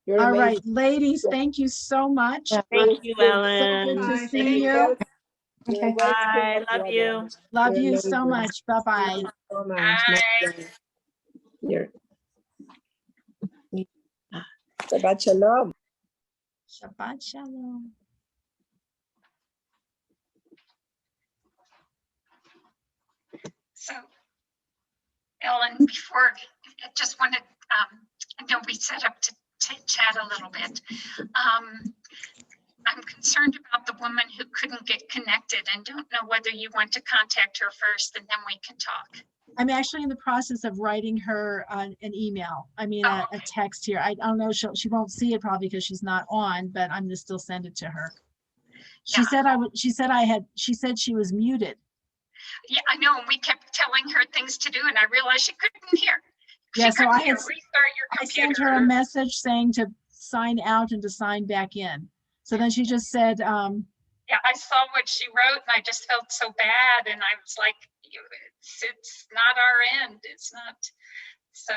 You're All amazing. right, ladies, thank you so much. Thank you, Ellyn. So good to Bye. see Thank you. Okay. Bye. Love you. Love You're you so amazing. much. Bye-bye. Thank you so much. You're... Shabbat shalom. Shabbat shalom. So, Ellyn, before, I just wanted, I know we set up to chat a little bit. I'm concerned about the woman who couldn't get connected and don't know whether you want to contact her first and then we can talk. I'm actually in the process of writing her an email. I mean, a text here. I don't know, she won't see it probably because she's not on, but I'm gonna still send it to her. She said she said she was muted. Yeah, I know, and we kept telling her things to do, and I realized she couldn't hear. Yeah, so I restart your computer. sent her a message saying to sign out and to sign back in. So then she just said, yeah, I saw what she wrote, and I just felt so bad, and I was like, it's not our end. It's not. So.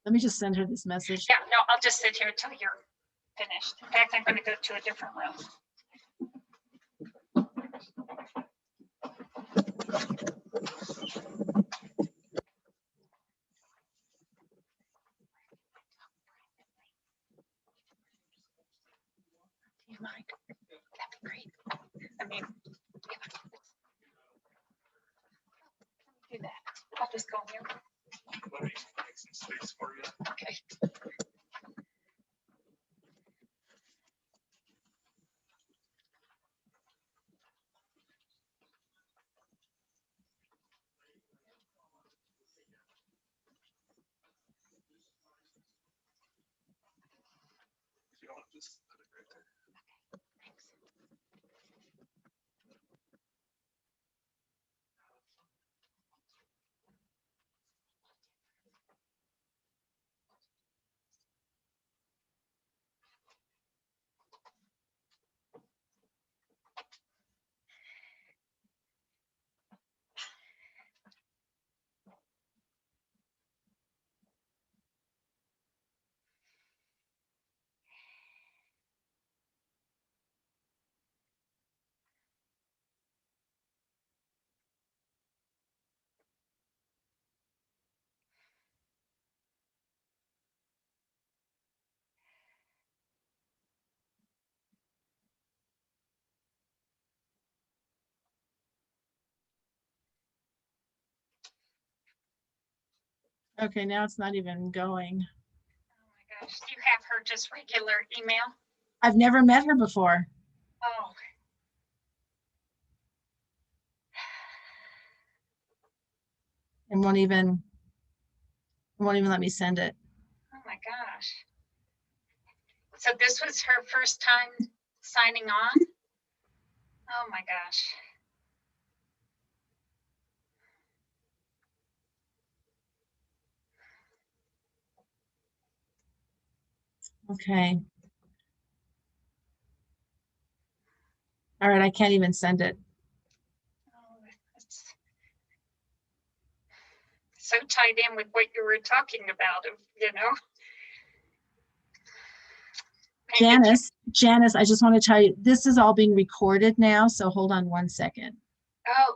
Let me just send her this message. Yeah, no, I'll just sit here till you're finished. In fact, I'm going to go to a different room. Do you mind? That'd be great. I mean, do that. I'll just go here. Okay. Okay, now it's not even going. Oh my gosh, do you have her just regular email? I've never met her before. Oh. It won't even let me send it. Oh my gosh. So this was her first time signing on? Oh my gosh. Okay. All right, I can't even send it. Oh, it's so tied in with what you were talking about, of, Janice, I just want to tell you, this is all being recorded now, so hold on one second. Oh,